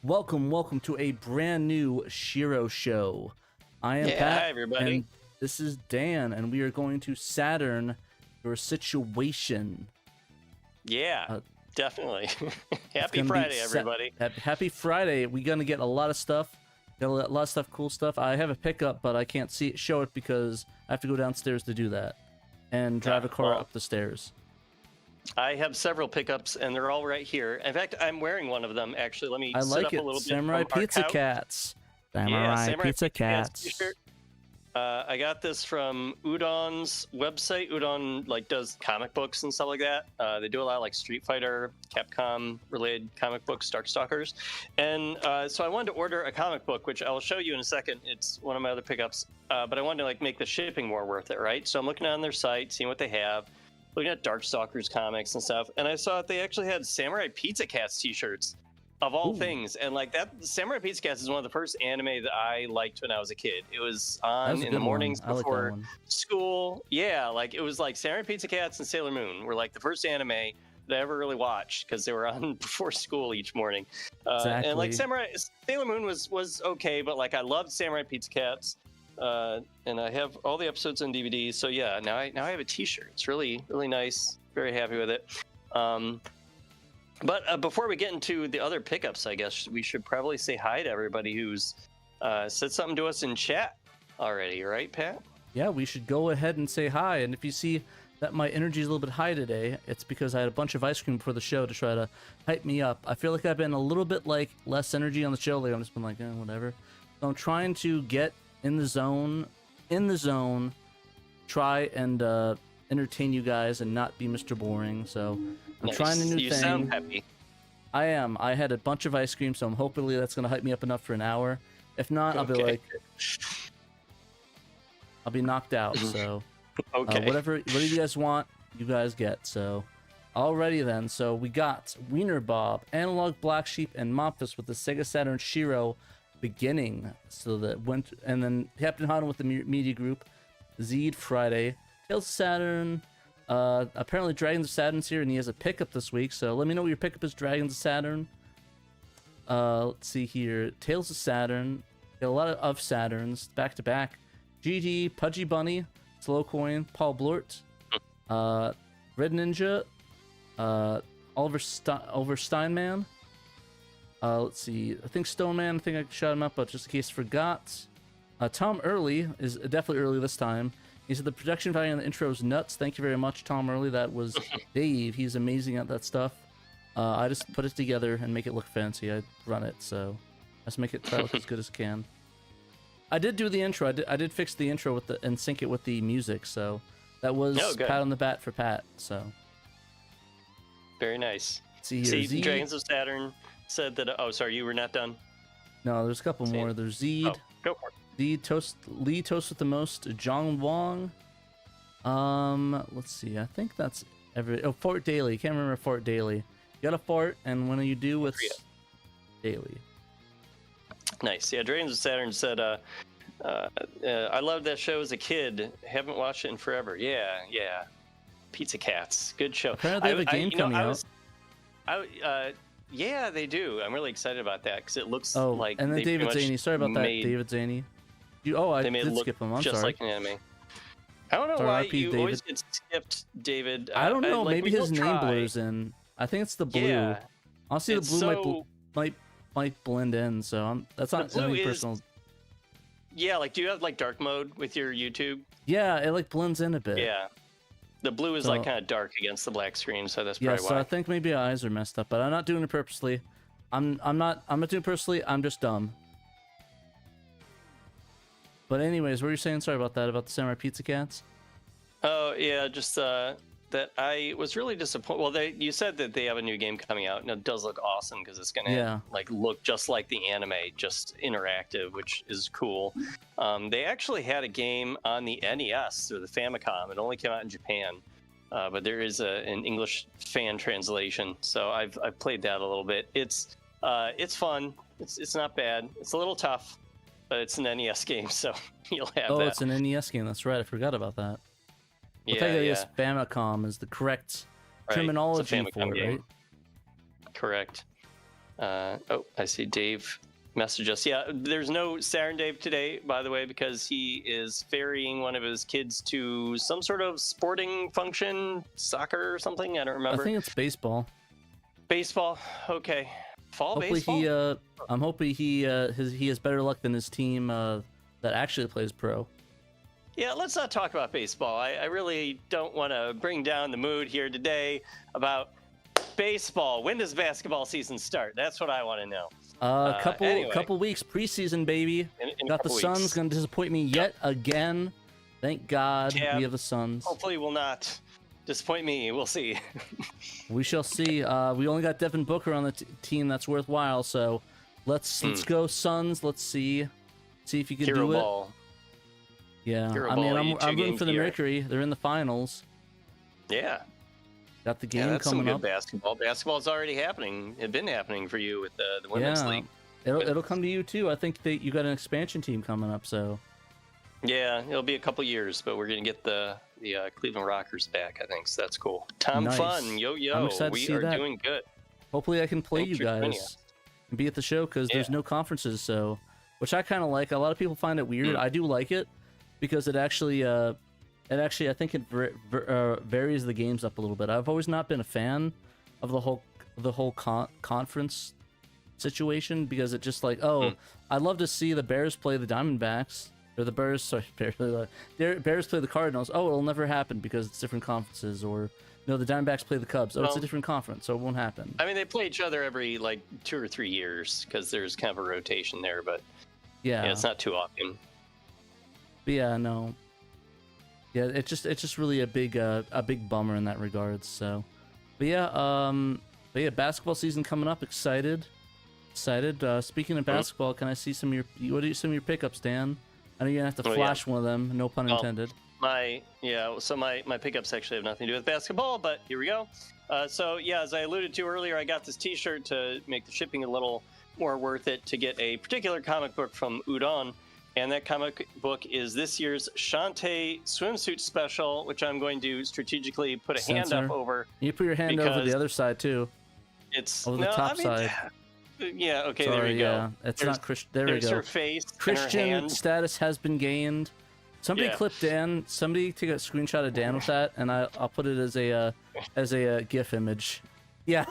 Welcome to a brand new SHIRO show. I am Pat, hi everybody. and this is Dan, and we are going to Saturn your situation. Yeah, definitely. Happy Friday, everybody. Happy Friday. We're gonna get a lot of stuff. Got a lot of stuff, cool stuff. I have a pickup, but I can't show it because I have to go downstairs to do that and drive a car up the stairs. I have several pickups, and they're all right here. In fact, I'm wearing one of them. Actually, let me sit up a little bit. Samurai Pizza Cats. Samurai Pizza Cats. I got this from Udon's website. Udon does comic books and stuff like that. They do a lot of Street Fighter, Capcom related comic books, Darkstalkers, and so I wanted to order a comic book, which I will show you in a second. It's one of my other pickups, but I wanted to make the shipping more worth it, right? So I'm looking on their site, seeing what they have, looking at Darkstalkers comics and stuff, and I saw that they actually had Samurai Pizza Cats t-shirts. Of all things, and that Samurai Pizza Cats is one of the first anime that I liked when I was a kid. It was on in the mornings before school. Yeah, it was Samurai Pizza Cats and Sailor Moon were the first anime that I ever really watched because they were on before school each morning. Exactly. And Sailor Moon was okay, but I loved Samurai Pizza Cats. And I have all the episodes on DVD. So yeah, now I have a T-shirt. It's really nice. Very happy with it. But before we get into the other pickups, I guess we should probably say hi to everybody who's said something to us in chat already, right, Pat? Yeah, we should go ahead and say hi. And if you see that my energy is a little bit high today, it's because I had a bunch of ice cream before the show to try to hype me up. I feel like I've been a little bit less energy on the show. I've just been whatever. So I'm trying to get in the zone, try and entertain you guys and not be Mr. Boring. So I'm trying a new thing. You sound happy. I am. I had a bunch of ice cream, so I'm hopefully that's gonna hype me up enough for an hour. If not, I'll be knocked out. So whatever you guys want, you guys get. So alrighty then. So we got Wiener Bob, Analog Black Sheep, and Momphis with the Sega Saturn SHIRO beginning. So that went, and then Captain Han with the media group, Zed Friday, Tales of Saturn. Apparently Dragons of Saturn's here, and he has a pickup this week, so let me know what your pickup is. Dragons of Saturn. Let's see here. Tales of Saturn. Got a lot of Saturns back to back. GT, Pudgy Bunny, Slow Coin, Paul Blort, Red Ninja, Oliver Steinman. Let's see. I think Stoneman. I think I shot him up, but just in case I forgot. Tom Early is definitely early this time. He said the production value on the intro is nuts. Thank you very much, Tom Early. That was Dave. He's amazing at that stuff. I just put it together and make it look fancy. I run it, so let's make it try to look as good as I can. I did do the intro. I did fix the intro and sync it with the music, so that was pat on the bat for Pat. So very nice. See here, Dragons of Saturn said that. Oh, sorry, you were not done. No, there's a couple more. There's Zed. Oh, go for it. Lee Toast with the most. Zhang Wong. Let's see. I think that's Fort Daily. Can't remember Fort Daily. You got a fort, and when you do, it's Daily. Nice. Yeah, Dragons of Saturn said, I loved that show as a kid. Haven't watched it in forever. Yeah. Pizza Cats. Good show. Apparently they have a game coming out. Yeah, they do. I'm really excited about that because it looks like. And then David Zaney. Sorry about that, David Zaney. I did skip him. I'm just sorry. Like an anime. I don't know why you always get skipped, David. I don't know. Maybe his name blurs in. I think it's the blue. Yeah, honestly, the blue might blend in. So that's not anything personal. Yeah, do you have dark mode with your YouTube? Yeah, it blends in a bit. Yeah, the blue is kind of dark against the black screen, so that's probably why. So I think maybe our eyes are messed up, but I'm not doing it purposely. I'm not doing it purposely. I'm just dumb. But anyways, what were you saying? Sorry about that, about the Samurai Pizza Cats? Oh, yeah, just that I was really disappointed. Well, you said that they have a new game coming out, and it does look awesome because it's going to look just like the anime, just interactive, which is cool. They actually had a game on the NES or the Famicom. It only came out in Japan, but there is an English fan translation, so I've played that a little bit. It's fun. It's not bad. It's a little tough. but it's an NES game, so you'll have that. Oh, that. it's an NES game. That's right. I forgot about that. Yeah. Famicom is the correct terminology for it, right? Correct. Oh, I see Dave message us. Yeah, there's no Saturn Dave today, by the way, because he is ferrying one of his kids to some sort of sporting function, soccer or something. I don't remember. I think it's baseball. Baseball. Okay. Hopefully baseball. I'm hoping he has better luck than his team that actually plays pro. Yeah, let's not talk about baseball. I really don't want to bring down the mood here today about baseball. When does basketball season start? That's what I want to know. Couple weeks, preseason, baby. Got the Suns gonna disappoint me yet again. Thank God we have the Suns. Hopefully will not disappoint me. We'll see. We shall see. We only got Devin Booker on the team that's worthwhile, so let's go Suns. Let's see if you can Hero do ball. it. Yeah, Hero I mean, ball, I'm rooting for the Mercury. They're in the finals. Yeah. Got the game that's coming some good up. Basketball. Basketball's already happening. It's been happening for you with the women's league. It'll come to you too. I think that you got an expansion team coming up, so. Yeah, it'll be a couple years, but we're gonna get the Cleveland Rockers back. I think so. That's cool. Tom Fun, yo. I'm excited we to see are that. doing good. Hopefully, I can play you guys and be at the show because there's no conferences, so which I kind of like. A lot of people find it weird. I do like it because it actually I think it varies the games up a little bit. I've always not been a fan of the whole conference situation because it just like I'd love to see the Bears play the Diamondbacks or the Bears play the Cardinals. Oh, it'll never happen because it's different conferences. Or no, the Diamondbacks play the Cubs. Oh, it's a different conference, so it won't happen. I mean, they play each other every like 2 or 3 years because there's kind of a rotation there, but yeah, it's not too often. But yeah, no. Yeah, it's just really a big bummer in that regard. So, but yeah, basketball season coming up. Excited. Speaking of basketball, can I see some of your pickups, Dan? I know you're gonna have to flash one of them. No pun intended. So my pickups actually have nothing to do with basketball, but here we go. So yeah, as I alluded to earlier, I got this T-shirt to make the shipping a little more worth it to get a particular comic book from Udon. And that comic book is this year's Shantae swimsuit special, which I'm going to strategically put a hand up over. You put your hand over the other side too. It's over the top side. Yeah. Okay. Sorry, there you go. It's not Christian. There we go. There's her face. Christian and her hand. status has been gained. Somebody clip Dan. Somebody take a screenshot of Dan with that, and I'll put it as a GIF image. Yeah.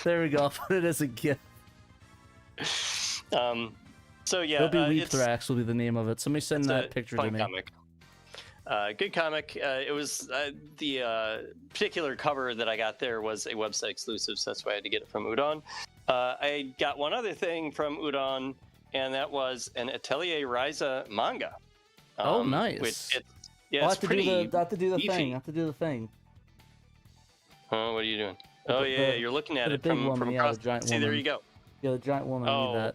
There we go. I'll put it as a GIF. So yeah, it'll be Weekthrax will be the name of it. Somebody send that picture to me. Comic. Good comic. It was the particular cover that I got there was a website exclusive, so that's why I had to get it from Udon. I got one other thing from Udon, and that was an Atelier Ryza manga. Oh, nice. It's pretty I have to do the beefy. thing. I have to do the thing. Oh, what are you doing? You're looking at it from across. The giant woman. There you go. Yeah, the giant woman. I need that.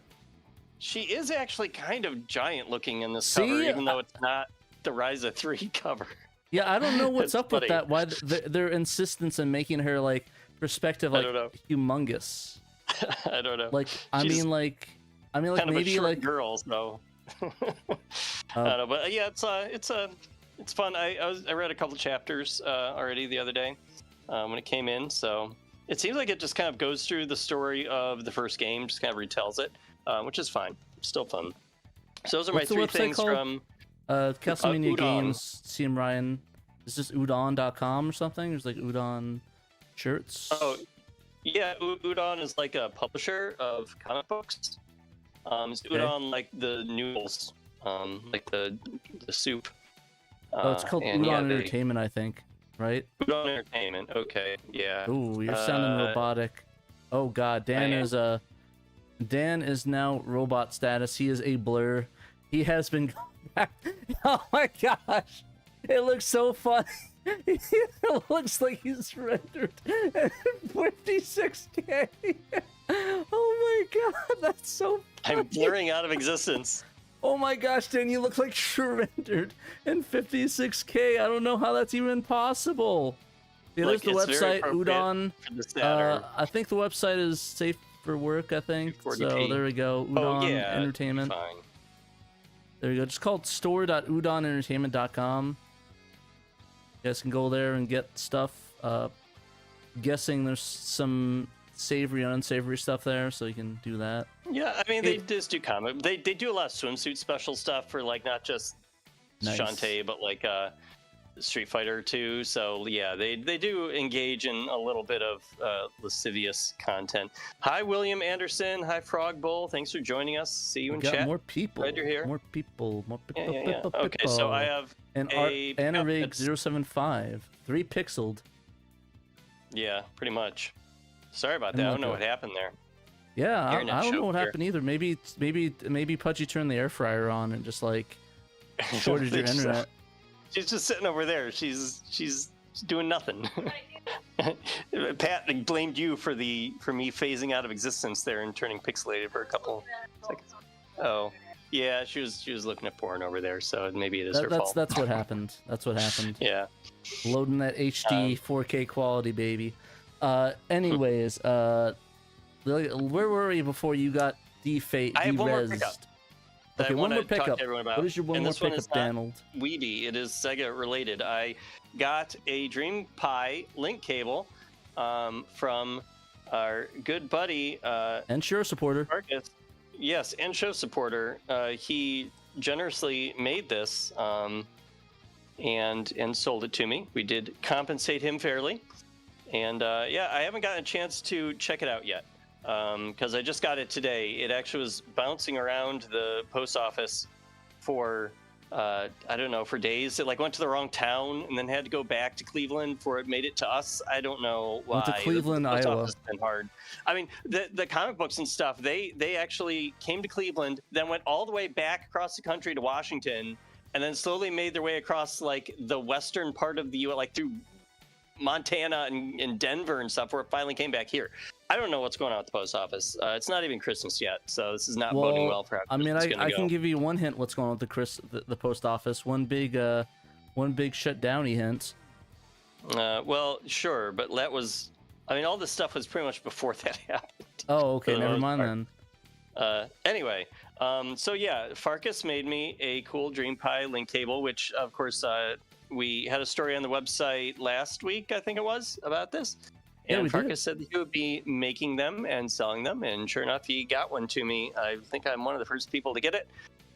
She is actually kind of giant looking in this cover, even though it's not the Ryza 3 cover. Yeah, I don't know what's up with that. Why their insistence in making her like perspective like humongous. I don't know. Like I mean like kind maybe of a like girls though. I don't know, but yeah, it's fun. I read a couple chapters already the other day when it came in, so it seems like it just kind of goes through the story of the first game, just kind of retells it. Which is fine. Still fun. So those are my 3 things from Castlevania Games. CM Ryan. Is this udon.com or something? There's like Udon shirts. Oh, yeah. Udon is like a publisher of comic books. It's Udon like the noodles, like the soup. It's called Udon Entertainment, I think. Right? Udon Entertainment. Okay. Yeah. Ooh, you're sounding robotic. Oh God, Dan is now robot status. He is a blur. He has been going back. Oh my gosh. It looks so funny. It looks like he's rendered at 56K. Oh my god, that's so funny. I'm blurring out of existence. Oh my gosh, Dan, you look like you're rendered in 56K. I don't know how that's even possible. There's the website, Udon. I think the website is safe for work, I think. So there we go. Udon Entertainment. Fine. There you go. Just called store.udonentertainment.com. You guys can go there and get stuff. Guessing there's some savory and unsavory stuff there, so you can do that. Yeah, I mean, they just do comic. They do a lot of swimsuit special stuff for like not just Shantae, but like Street Fighter 2. So yeah, they do engage in a little bit of lascivious content. Hi, William Anderson. Hi, Frog Bull. Thanks for joining us. See you in chat. More people. Glad you're here. More people. Yeah. Okay, so I have Anarig 075, 3 pixeled. Yeah, pretty much. Sorry about that. I don't know what happened there. Yeah, I don't know what happened either. Maybe Pudgy turned the air fryer on and just like shorted your internet. She's just sitting over there. She's doing nothing. Pat blamed you for me phasing out of existence there and turning pixelated for a couple seconds. Oh, yeah, she was looking at porn over there, so maybe it is her fault. That's what happened. That's what happened. Yeah. Loading that HD 4K quality, baby. Anyways, where were we before you got defaced? I have one more pickup. Okay, one more pickup. What is your one more pickup, Donald? Weeby. It is Sega related. I got a Dream Pi link cable from our good buddy and SHIRO supporter. Marcus. Yes, and show supporter. He generously made this and sold it to me. We did compensate him fairly, and yeah, I haven't gotten a chance to check it out yet. Because I just got it today. It actually was bouncing around the post office for I don't know, for days. It like went to the wrong town and then had to go back to Cleveland before it made it to us. I don't know why. Went to Cleveland, the post Iowa. office has been hard. I mean, the comic books and stuff. They actually came to Cleveland, then went all the way back across the country to Washington, and then slowly made their way across like the western part of the U.S., like through Montana and Denver and stuff, where it finally came back here. I don't know what's going on at the post office. It's not even Christmas yet, so this is not boding well for how Christmas is gonna go. I can give you one hint what's going on with the post office. One big shutdowny hint. Well, sure, but that was, I mean, all this stuff was pretty much before that happened. Oh, okay, never mind then. Anyway, so yeah, Farkas made me a cool Dream Pi link cable, which of course we had a story on the website last week, I think it was, about this. And Farkas said that he would be making them and selling them, and sure enough, he got one to me. I think I'm one of the first people to get it.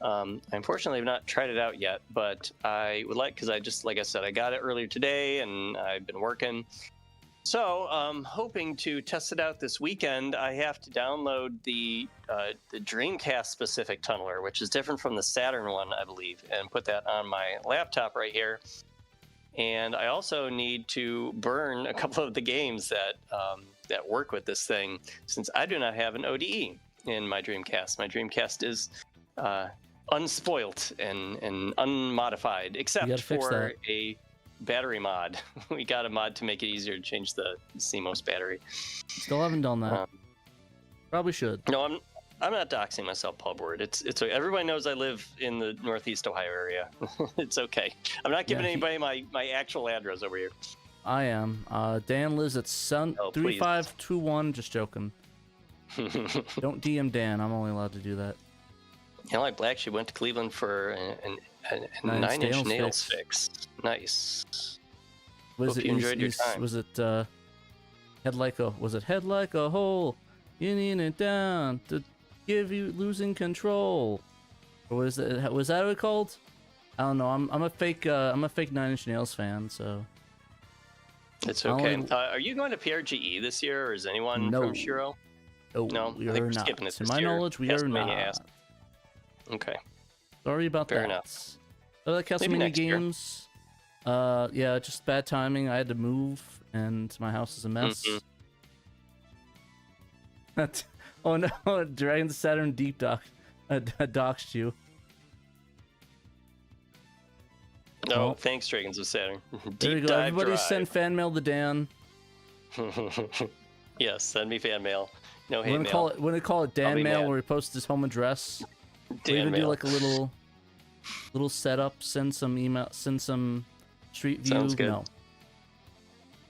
I unfortunately have not tried it out yet, but I would like, because I just, like I said, I got it earlier today, and I've been working. So, hoping to test it out this weekend. I have to download the Dreamcast-specific tunneler, which is different from the Saturn one, I believe, and put that on my laptop right here. And I also need to burn a couple of the games that work with this thing, since I do not have an ODE in my Dreamcast. My Dreamcast is unspoilt and unmodified, except for a battery mod. We got a mod to make it easier to change the CMOS battery. Still haven't done that. Probably should. No, I'm not doxing myself, Pubword. It's everybody knows I live in the Northeast Ohio area. It's okay. I'm not giving anybody my actual address over here. I am. Dan lives at 3521. Just joking. Don't DM Dan. I'm only allowed to do that. Like Black, she went to Cleveland for a 9-inch nails fix. Nice. Was Hope you enjoyed your time. Was it head like a hole? You need it down to give you losing control, or was that what it called? I don't know. I'm a fake 9-inch Nails fan, so it's okay. Are you going to PRGE this year, or is anyone from SHIRO? No, we are not. To my knowledge, we are not. Okay. Sorry about that. Fair enough. I like Castlevania games. Yeah, just bad timing. I had to move, and my house is a mess. Oh no, Dragon Saturn deep doxed you. No, thanks, Dragons of Saturn. There you go. Everybody send fan mail to Dan. Yes, send me fan mail. No hate mail. We're gonna call it Dan Mail, where he posts his home address. Dan We're gonna mail. do like a little setup. Send some email. Send some street view. Sounds good. No.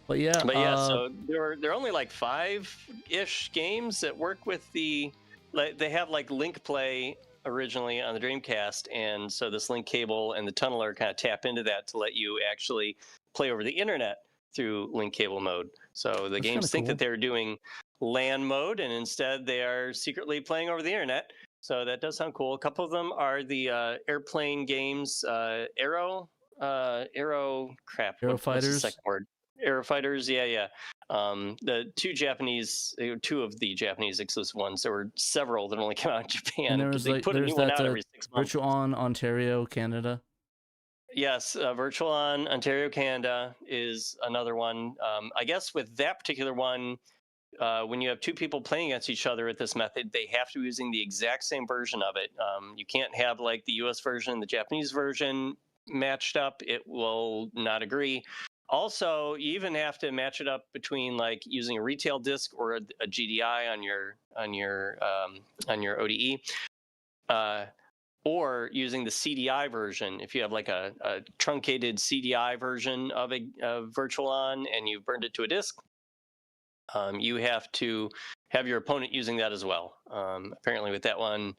But yeah, so there are only like 5-ish games that work with the. Like, they have like link play originally on the Dreamcast, and so this link cable and the tunneler kind of tap into that to let you actually play over the internet through link cable mode. So the games think that they're doing LAN mode, and instead they are secretly playing over the internet. So that does sound cool. A couple of them are the airplane games, Aero Fighters. What's the second word? Aero Fighters, yeah. The two of the Japanese exclusive ones. There were several that only came out in Japan. And there was they put a new one out every 6 months. Virtual On Ontario, Canada. Yes, Virtual On Ontario, Canada is another one. I guess with that particular one, when you have two people playing against each other with this method, they have to be using the exact same version of it. You can't have like the US version and the Japanese version matched up. It will not agree. Also, you even have to match it up between like using a retail disk or a GDI on your ODE, or using the CDI version. If you have like a truncated CDI version of a Virtual On and you've burned it to a disk, you have to have your opponent using that as well. Apparently with that one,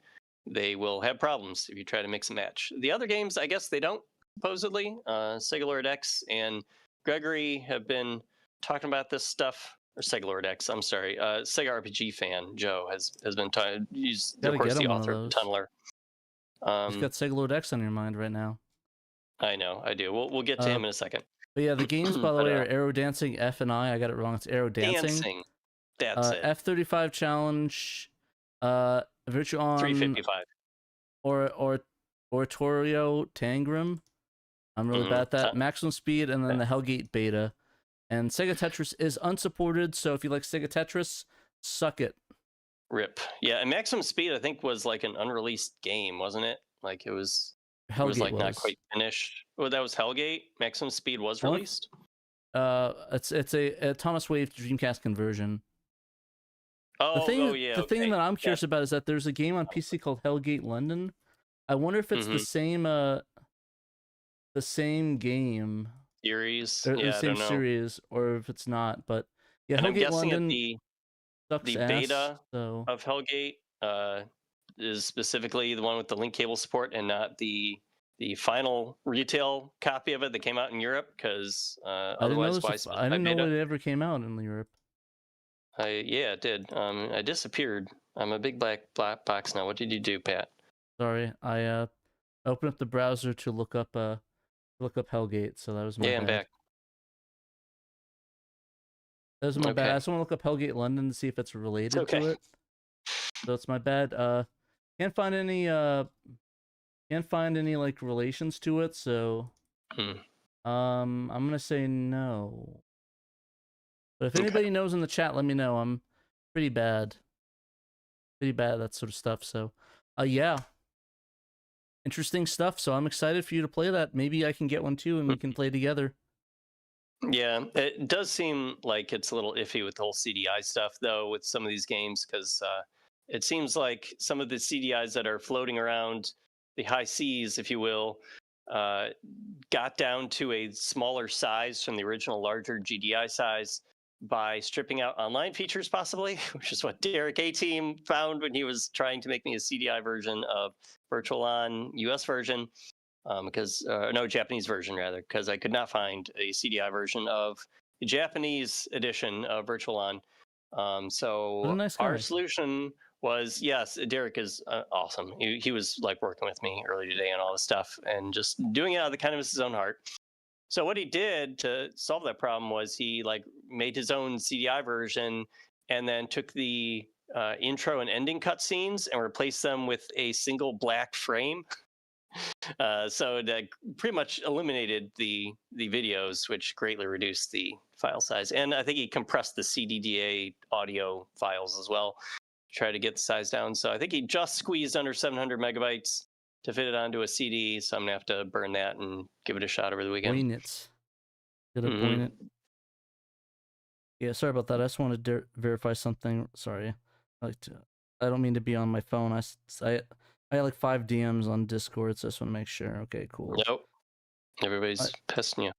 they will have problems if you try to mix and match. The other games, I guess they don't, supposedly. Sega Lord X and Gregory have been talking about this stuff. Or Sega Lord X, I'm sorry. Sega RPG fan, Joe, has been talking. He's, of course, the author of Tunneler. You've got Sega Lord X on your mind right now. I know, I do. We'll get to him in a second. But yeah, the games, by the way, are Aero Dancing F and I got it wrong. It's Aero Dancing. That's it. F-35 Challenge, Virtual On 355. or Oratorio Tangram. I'm really bad at that. Maximum Speed, and then the Hellgate Beta. And Sega Tetris is unsupported, so if you like Sega Tetris, suck it. RIP. Yeah, and Maximum Speed, I think, was like an unreleased game, wasn't it? Like it was not quite finished. Oh, that was Hellgate. Maximum Speed was released. It's a Thomas Wave Dreamcast conversion. The thing that I'm curious about is that there's a game on PC called Hellgate London. I wonder if it's the same game series, or the same series, or if it's not. But yeah, and Hellgate I'm guessing London the beta of Hellgate is specifically the one with the link cable support, and not the final retail copy of it that came out in Europe. Because otherwise, I didn't know it ever came out in Europe. Yeah, it did. I disappeared. I'm a big black box now. What did you do, Pat? Sorry, I opened up the browser to look up Hellgate. So that was my bad. I'm back. That was my bad. I just want to look up Hellgate London to see if it's related to it. So it's my bad. Can't find any like relations to it. So I'm gonna say no. But if anybody knows in the chat, let me know. I'm pretty bad at that sort of stuff. So yeah, interesting stuff. So I'm excited for you to play that. Maybe I can get one too, and we can play together. Yeah, it does seem like it's a little iffy with the whole CDI stuff, though, with some of these games, because it seems like some of the CDIs that are floating around the high seas, if you will, got down to a smaller size from the original larger GDI size by stripping out online features, possibly, which is what Derek A-Team found when he was trying to make me a CDI version of Virtual On US version. Japanese version rather, because I could not find a CDI version of the Japanese edition of Virtual On. So our solution was, yes, Derek is awesome. He was like working with me early today on all this stuff and just doing it out of the kindness of his own heart. So what he did to solve that problem was he like made his own CDI version and then took the intro and ending cutscenes and replaced them with a single black frame. So that pretty much eliminated the videos, which greatly reduced the file size. And I think he compressed the CDDA audio files as well to try to get the size down. So I think he just squeezed under 700 megabytes to fit it onto a CD. So I'm going to have to burn that and give it a shot over the weekend. Point it. Yeah, sorry about that. I just wanted to verify something. Sorry. I don't mean to be on my phone. I had like 5 DMs on Discord, so I just want to make sure. Okay, cool. Nope. Everybody's pissing you.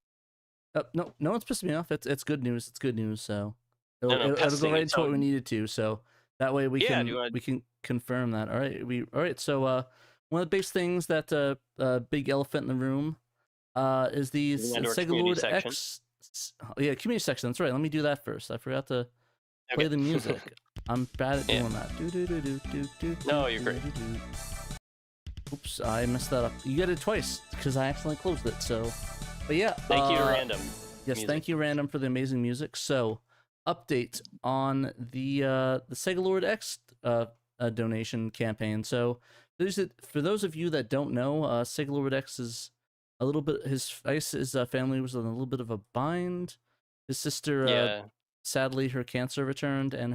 No one's pissing me off. It's good news. It's good news. So it'll go right into what we needed to. So That way we can confirm that. All right. So one of the big things that big elephant in the room is the Sega Lord X. Yeah, community section. That's right. Let me do that first. I forgot to play the music. I'm bad at doing that. No, you're great. Oops, I messed that up. You got it twice because I accidentally closed it. So, but yeah. Thank you, Random. Yes, music. Thank you, Random, for the amazing music. So, update on the Sega Lord X donation campaign. So, for those of you that don't know, Sega Lord X is a little bit. His family was in a little bit of a bind. His sister, sadly, her cancer returned, and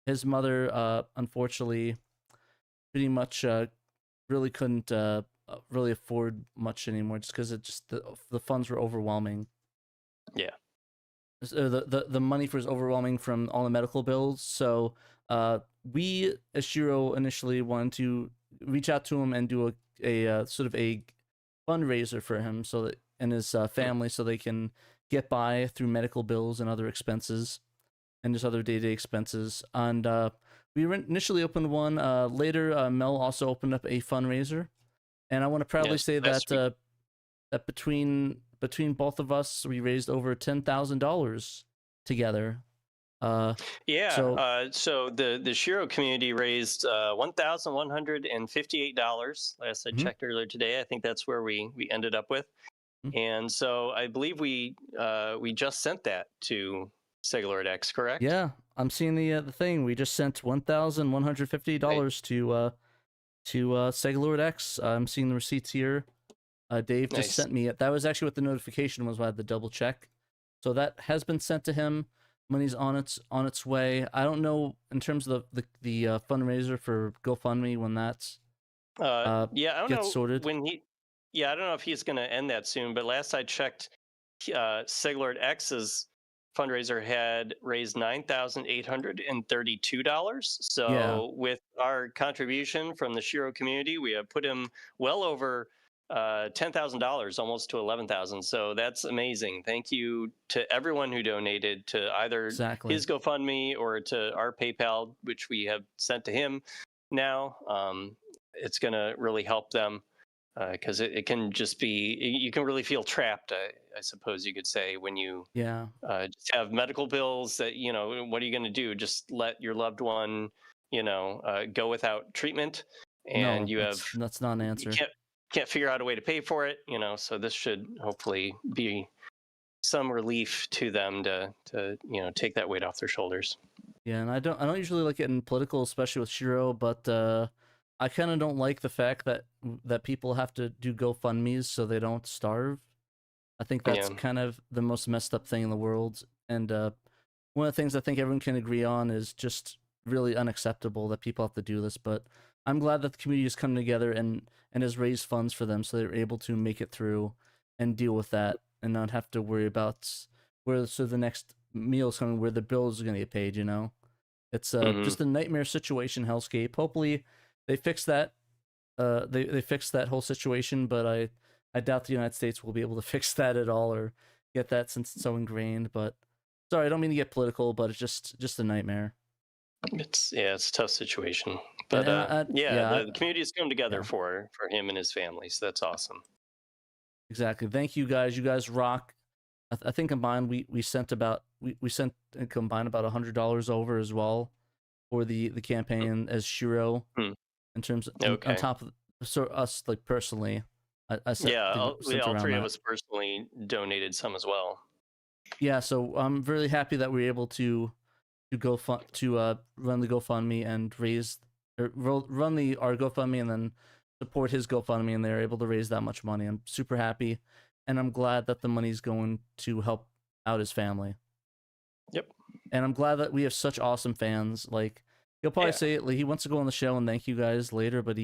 his mother, unfortunately, pretty much really couldn't really afford much anymore, just because the funds were overwhelming. Yeah. The money was overwhelming from all the medical bills. So we, as SHIRO, initially wanted to reach out to him and do a sort of a fundraiser for him and his family, so they can get by through medical bills and other expenses and just other day-to-day expenses. And we initially opened one. Later, Mel also opened up a fundraiser, and I want to proudly say that that between both of us, we raised over $10,000 together. So the SHIRO community raised $1,158. Last I checked earlier today, I think that's where we ended up with. And so I believe we just sent that to Sega Lord X, correct? Yeah, I'm seeing the thing. We just sent $1,150 to Sega Lord X. I'm seeing the receipts here. Dave just sent me it. That was actually what the notification was. I had to double check. So that has been sent to him. Money's on its way. I don't know in terms of the fundraiser for GoFundMe when that's I don't know sorted. I don't know if he's going to end that soon. But last I checked, Sega Lord X's fundraiser had raised $9,832. So with our contribution from the SHIRO community, we have put him well over $10,000, almost to $11,000. So that's amazing. Thank you to everyone who donated to either his GoFundMe or to our PayPal, which we have sent to him now. It's going to really help them because it can just be, you can really feel trapped, I suppose you could say, when you just have medical bills that, what are you going to do? Just let your loved one, go without treatment, and that's not an answer. You can't figure out a way to pay for it, so this should hopefully be some relief to them to take that weight off their shoulders. Yeah, and I don't usually like getting political, especially with SHIRO, but I kind of don't like the fact that people have to do GoFundMes so they don't starve. I think that's kind of the most messed up thing in the world, and one of the things I think everyone can agree on is just really unacceptable that people have to do this. But I'm glad that the community has come together and has raised funds for them, so they're able to make it through and deal with that and not have to worry about where the next meal is coming, where the bills are going to get paid. It's just a nightmare situation, hellscape. Hopefully they fix that. They fix that whole situation, but I doubt the United States will be able to fix that at all or get that, since it's so ingrained. But sorry, I don't mean to get political, but it's just a nightmare. It's a tough situation, but the community has come together for him and his family, so that's awesome. Exactly. Thank you guys. You guys rock. I think combined we sent combined about $100 over as well for the campaign as SHIRO in terms of on top of us, like personally. I sent all three of us personally donated some as well. Yeah, so I'm really happy that we were able to run the GoFundMe and run our GoFundMe and then support his GoFundMe, and they're able to raise that much money. I'm super happy, and I'm glad that the money's going to help out his family. Yep. And I'm glad that we have such awesome fans. Like, he'll probably say it, like, he wants to go on the show and thank you guys later, but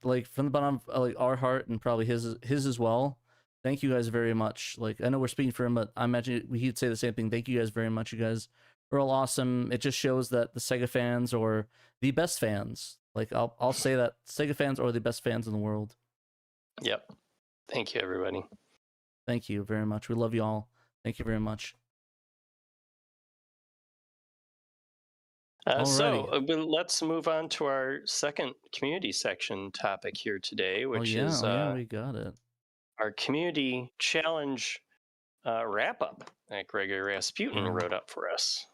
like from the bottom of like our heart and probably his as well, thank you guys very much. Like, I know we're speaking for him, but I imagine he'd say the same thing. Thank you guys very much. You guys are all awesome. It just shows that the Sega fans are the best fans. Like, I'll say that Sega fans are the best fans in the world. Yep. Thank you, everybody. Thank you very much. We love you all. Thank you very much. Let's move on to our second community section topic here today, which is we got it. Our community challenge wrap up that Gregory Rasputin wrote up for us.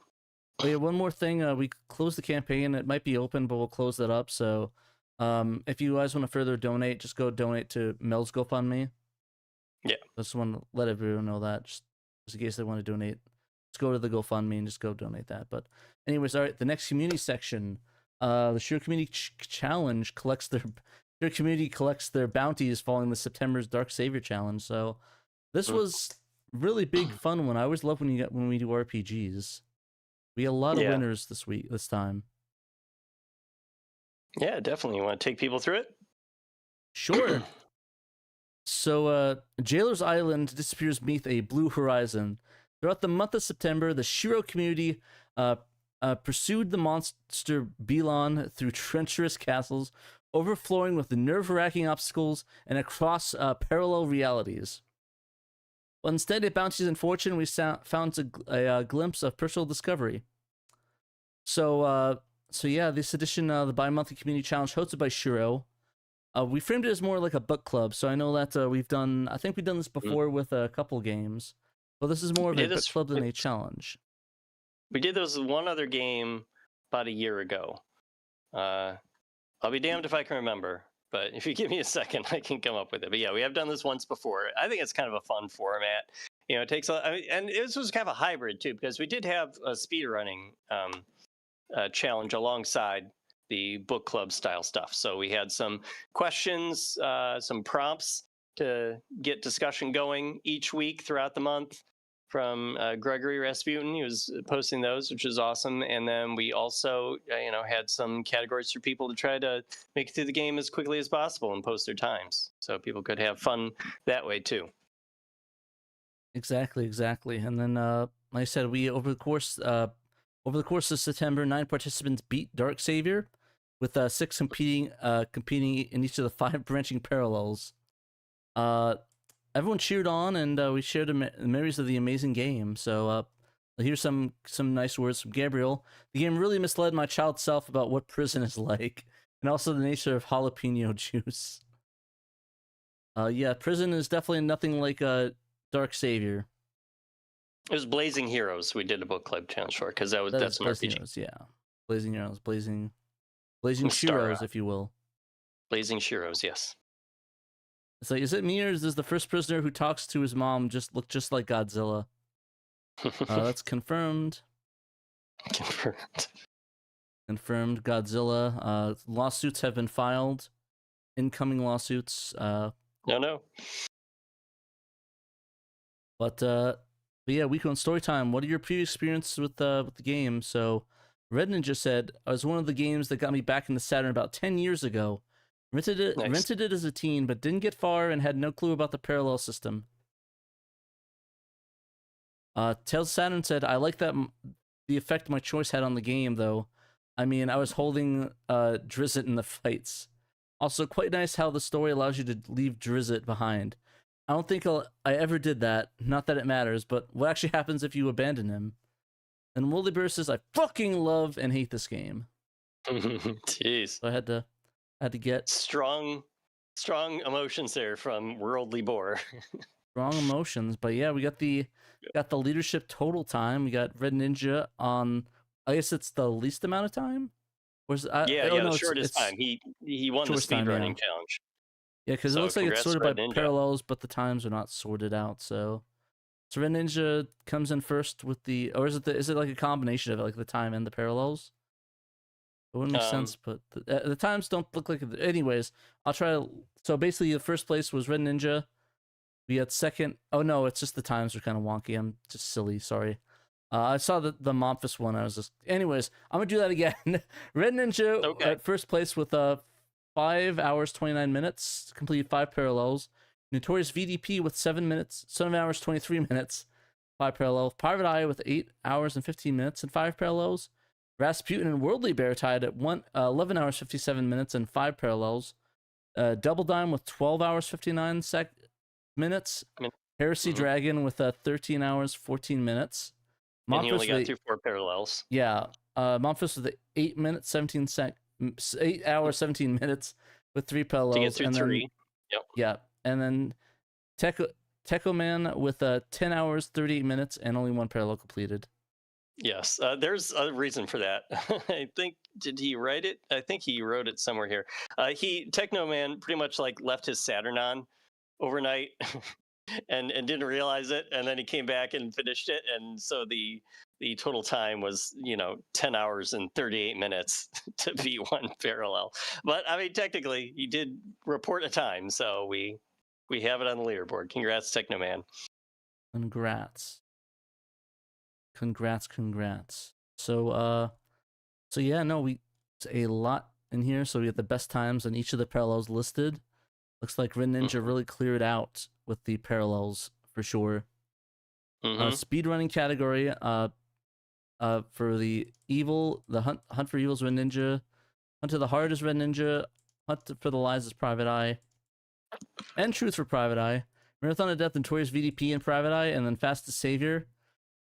Oh yeah, one more thing. We closed the campaign. It might be open, but we'll close that up. So, if you guys want to further donate, just go donate to Mel's GoFundMe. Yeah, I just want to let everyone know that, just in case they want to donate. Just go to the GoFundMe and just go donate that. But anyways, all right, the next community section, the SHIRO Community Challenge collects their SHIRO community collects their bounties following the September's Dark Savior Challenge. So this was really big fun one. I always love when we do RPGs. We had a lot of winners this time. Yeah, definitely. You want to take people through it? Sure. So, Jailer's Island disappears beneath a blue horizon. Throughout the month of September, the SHIRO community pursued the monster Belon through treacherous castles, overflowing with nerve-wracking obstacles and across parallel realities. But instead of bounties and fortune, we found a glimpse of personal discovery. So yeah, this edition, the bi-monthly community challenge hosted by SHIRO, we framed it as more like a book club. So I know that I think we've done this before with a couple games, but this is more of a book club than a challenge. We did this with one other game about a year ago. I'll be damned if I can remember, but if you give me a second, I can come up with it. But yeah, we have done this once before. I think it's kind of a fun format. You know, it takes and this was kind of a hybrid too, because we did have a speedrunning challenge alongside the book club style stuff. So we had some questions, some prompts to get discussion going each week throughout the month from Gregory Rasputin. He was posting those, which is awesome. And then we also, had some categories for people to try to make it through the game as quickly as possible and post their times, so people could have fun that way too. Exactly. And then, like I said, we over the course of September, 9 participants beat Dark Savior, with 6 competing in each of the 5 branching parallels. Everyone cheered on, and we shared the memories of the amazing game. So here's some nice words from Gabriel. The game really misled my child self about what prison is like, and also the nature of jalapeno juice. Yeah, prison is definitely nothing like Dark Savior. It was Blazing Heroes. We did a book club challenge for, because that's an RPG. Heroes, yeah. Blazing Heroes, Blazing SHIROs, if you will. Blazing SHIROs, yes. It's like, is it me, or is this the first prisoner who talks to his mom look just like Godzilla? That's confirmed. Confirmed. Godzilla. Lawsuits have been filed. Incoming lawsuits. No. But yeah, week one story time. What are your previous experiences with the game? So, Red Ninja said, "I was one of the games that got me back into Saturn about 10 years ago. Rented it as a teen, but didn't get far and had no clue about the parallel system." Tales of Saturn said, "I like the effect my choice had on the game, though. I mean, I was holding Drizzt in the fights. Also, quite nice how the story allows you to leave Drizzt behind. I don't think I ever did that. Not that it matters, but what actually happens if you abandon him?" And Woolly Bear says, "I fucking love and hate this game." Jeez. So I had to get strong emotions there from Worldly Boar. Strong emotions, but yeah, we got the leadership total time. We got Red Ninja on, I guess it's the least amount of time. The shortest time. He won the speedrunning challenge. Yeah, because it looks like it's sorted by parallels, but the times are not sorted out. So Red Ninja comes in first with or is it like a combination of it, like the time and the parallels? It wouldn't make sense, but the times don't look like it. Anyways, I'll try. So basically, the first place was Red Ninja. We had second. Oh no, it's just the times are kind of wonky. I'm just silly. Sorry. I saw the Momphis one. I was just. Anyways, I'm gonna do that again. Red Ninja at first place with 5 hours 29 minutes, completed 5 parallels. Notorious VDP with 7 hours 23 minutes, 5 parallels. Private Eye with 8 hours and 15 minutes and 5 parallels. Rasputin and Worldly Bear tied at 11 hours 57 minutes and 5 parallels. Double Dime with 12 hours 59 minutes. Heresy Dragon with 13 hours 14 minutes. And he only got through 4 parallels. Yeah. Memphis with 8 hours 17 minutes with 3 pillows. To get through and 3. Then, Yep. Yeah, and then Techo Man with 10 hours 38 minutes and only 1 parallel completed. Yes, there's a reason for that. I think, did he write it? I think he wrote it somewhere here. Techno Man pretty much like left his Saturn on overnight and didn't realize it, and then he came back and finished it, and so the total time was 10 hours and 38 minutes to be 1 parallel. But I mean, technically, he did report a time, so we have it on the leaderboard. Congrats, Techno Man. Congrats. So yeah, no, it's a lot in here. So we have the best times on each of the parallels listed. Looks like Red Ninja really cleared out with the parallels for sure. Speedrunning category, for the hunt for evils, Red Ninja. Hunt to the heart is Red Ninja. Hunt for the lies is Private Eye. And truth for Private Eye. Marathon of Death, Notorious VDP and Private Eye, and then Fastest Savior.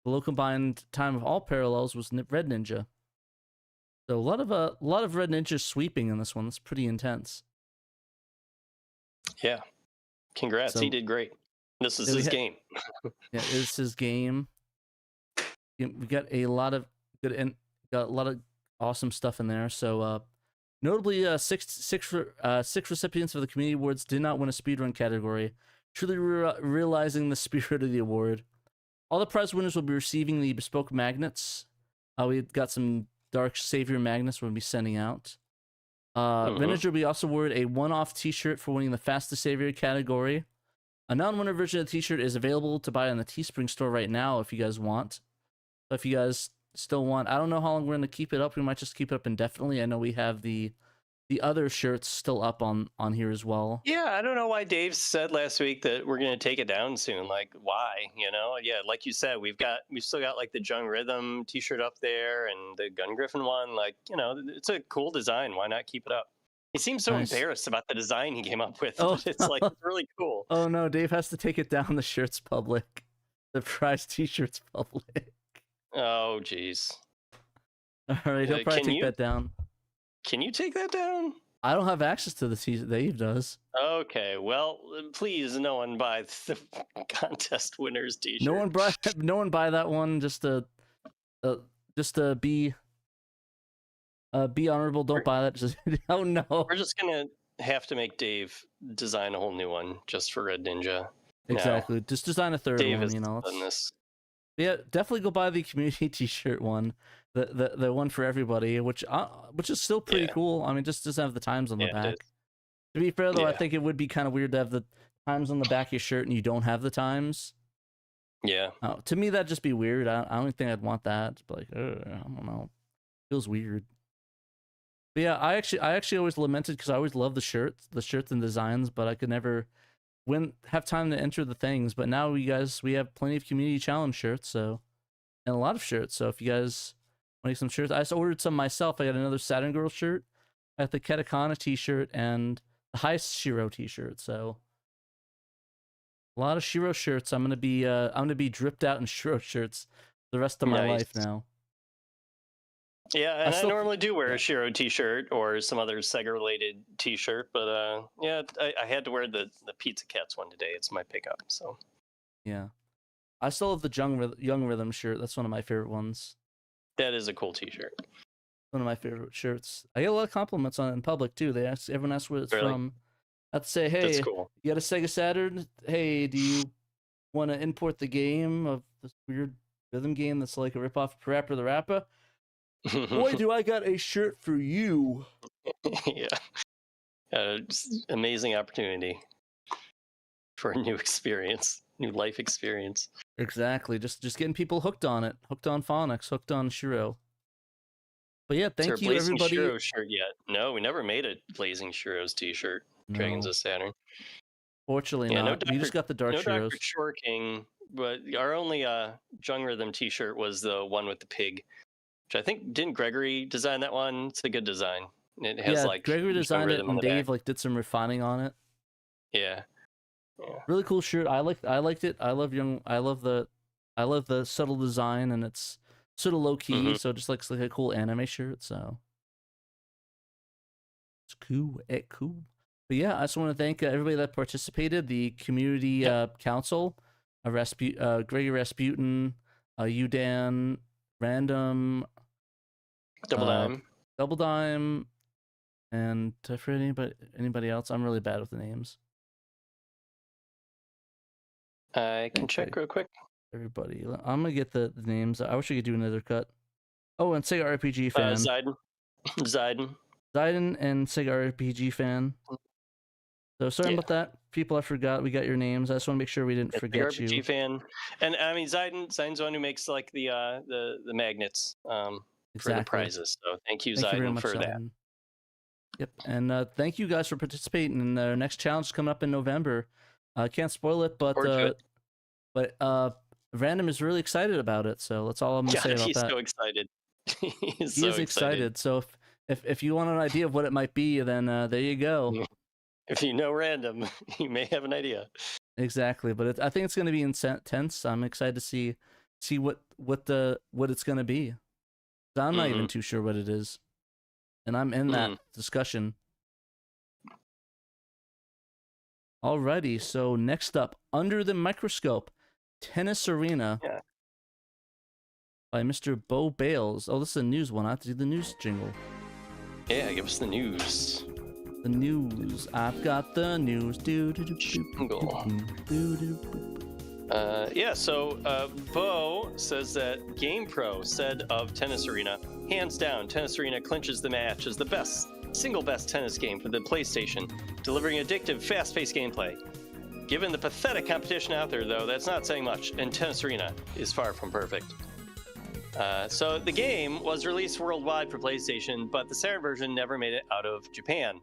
The low combined time of all parallels was Red Ninja. So a lot of Red Ninja sweeping in this one. That's pretty intense. Yeah, congrats. He did great. This is his game. Yeah, it's his game. We got a lot of good and got a lot of awesome stuff in there. So notably, six recipients of the community awards did not win a speedrun category, truly realizing the spirit of the award. All the prize winners will be receiving the bespoke magnets. We've got some Dark Savior magnets we'll be sending out. Red Ninja will be also awarded a one-off t-shirt for winning the Fastest Savior category. A non-winner version of the t-shirt is available to buy on the Teespring store right now if you guys want. So if you guys still want, I don't know how long we're going to keep it up. We might just keep it up indefinitely. I know we have the other shirts still up on here as well. Yeah, I don't know why Dave said last week that we're going to take it down soon. Like, why? Yeah, like you said, we've still got like the Jung Rhythm t-shirt up there and the Gun Griffin one. Like, it's a cool design. Why not keep it up? He seems so embarrassed about the design he came up with. Oh, but it's like it's really cool. Oh no, Dave has to take it down. The shirt's public. The prize t-shirt's public. Oh, jeez. All right, he'll probably take that down. Can you take that down? I don't have access to the t-shirt. Dave does. Okay, well, please, no one buy the contest winners t-shirt. No one buy that one. Just to be honorable. Don't buy that. Just, oh no. We're just gonna have to make Dave design a whole new one just for Red Ninja. Exactly. Just design a third Dave one. has done this. Yeah, definitely go buy the community t-shirt one. The one for everybody, which is still pretty cool. I mean, just doesn't have the times on the back. To be fair though, I think it would be kind of weird to have the times on the back of your shirt and you don't have the times. Yeah. To me, that'd just be weird. I don't think I'd want that. But like, I don't know. Feels weird. But yeah, I actually always lamented because I always loved the shirts and designs, but I could never have time to enter the things. But now we have plenty of community challenge shirts, and a lot of shirts. So if you guys make some shirts, I just ordered some myself. I got another Saturn Girl shirt, I got the Katakana t-shirt, and the Heist SHIRO t-shirt. So a lot of SHIRO shirts. I'm gonna be dripped out in SHIRO shirts the rest of my life now. Yeah, and I normally do wear a SHIRO t-shirt or some other Sega related t-shirt, but yeah, I had to wear the Pizza Cats one today. It's my pickup, so yeah. I still have the Young Rhythm shirt. That's one of my favorite ones. That is a cool t-shirt. One of my favorite shirts. I get a lot of compliments on it in public too. Everyone asks where it's from. I have to say, hey, cool. You got a Sega Saturn? Hey, do you want to import the game of this weird rhythm game that's like a ripoff of Parappa the Rapper? Boy, do I got a shirt for you. Yeah. Amazing opportunity for a new experience, new life experience. Exactly. Just getting people hooked on it. Hooked on phonics, hooked on SHIRO. But yeah, thank you everybody. SHIRO shirt yet? No, we never made a Blazing SHIRO's t-shirt. No. Dragons of Saturn. Fortunately not. We just got the Dark SHIROs. Dr. Shore King, but our only Jung Rhythm t-shirt was the one with the pig. Which I think, didn't Gregory design that one? It's a good design. It has Gregory designed it and Dave did some refining on it. Yeah. Really cool shirt. I liked it. I love the subtle design, and it's sort of low key, so it just looks like a cool anime shirt. So it's cool, cool. But yeah, I just want to thank everybody that participated, the community council, Gregory Rasputin, Udan, Random, Double Dime, and for anybody else, I'm really bad with the names. I can check real quick. Everybody, I'm gonna get the names. I wish we could do another cut. Oh, and Sega RPG fan. Ziden and Sega RPG fan. So sorry about that, people. I forgot we got your names. I just want to make sure we didn't forget you. RPG fan, and I mean Ziden's the one who makes like the magnets for the prizes. So thank you, Ziden, for that. Yep, and thank you guys for participating in the next challenge coming up in November. I can't spoil it, but Random is really excited about it. So that's all I'm gonna say about that. He's so excited. He is excited. So if you want an idea of what it might be, then there you go. If you know Random, you may have an idea. Exactly, but I think it's going to be intense. I'm excited to see what it's going to be. I'm not even too sure what it is, and I'm in that discussion. Alrighty, so next up, Under the Microscope, Tennis Arena by Mr. Bo Bales. Oh, this is a news one. I have to do the news jingle. Yeah, give us the news. The news. I've got the news. So Bo says that GamePro said of Tennis Arena, hands down, Tennis Arena clinches the match as the single best tennis game for the PlayStation, delivering addictive, fast-paced gameplay. Given the pathetic competition out there, though, that's not saying much, and Tennis Arena is far from perfect. So the game was released worldwide for PlayStation, but the Saturn version never made it out of Japan.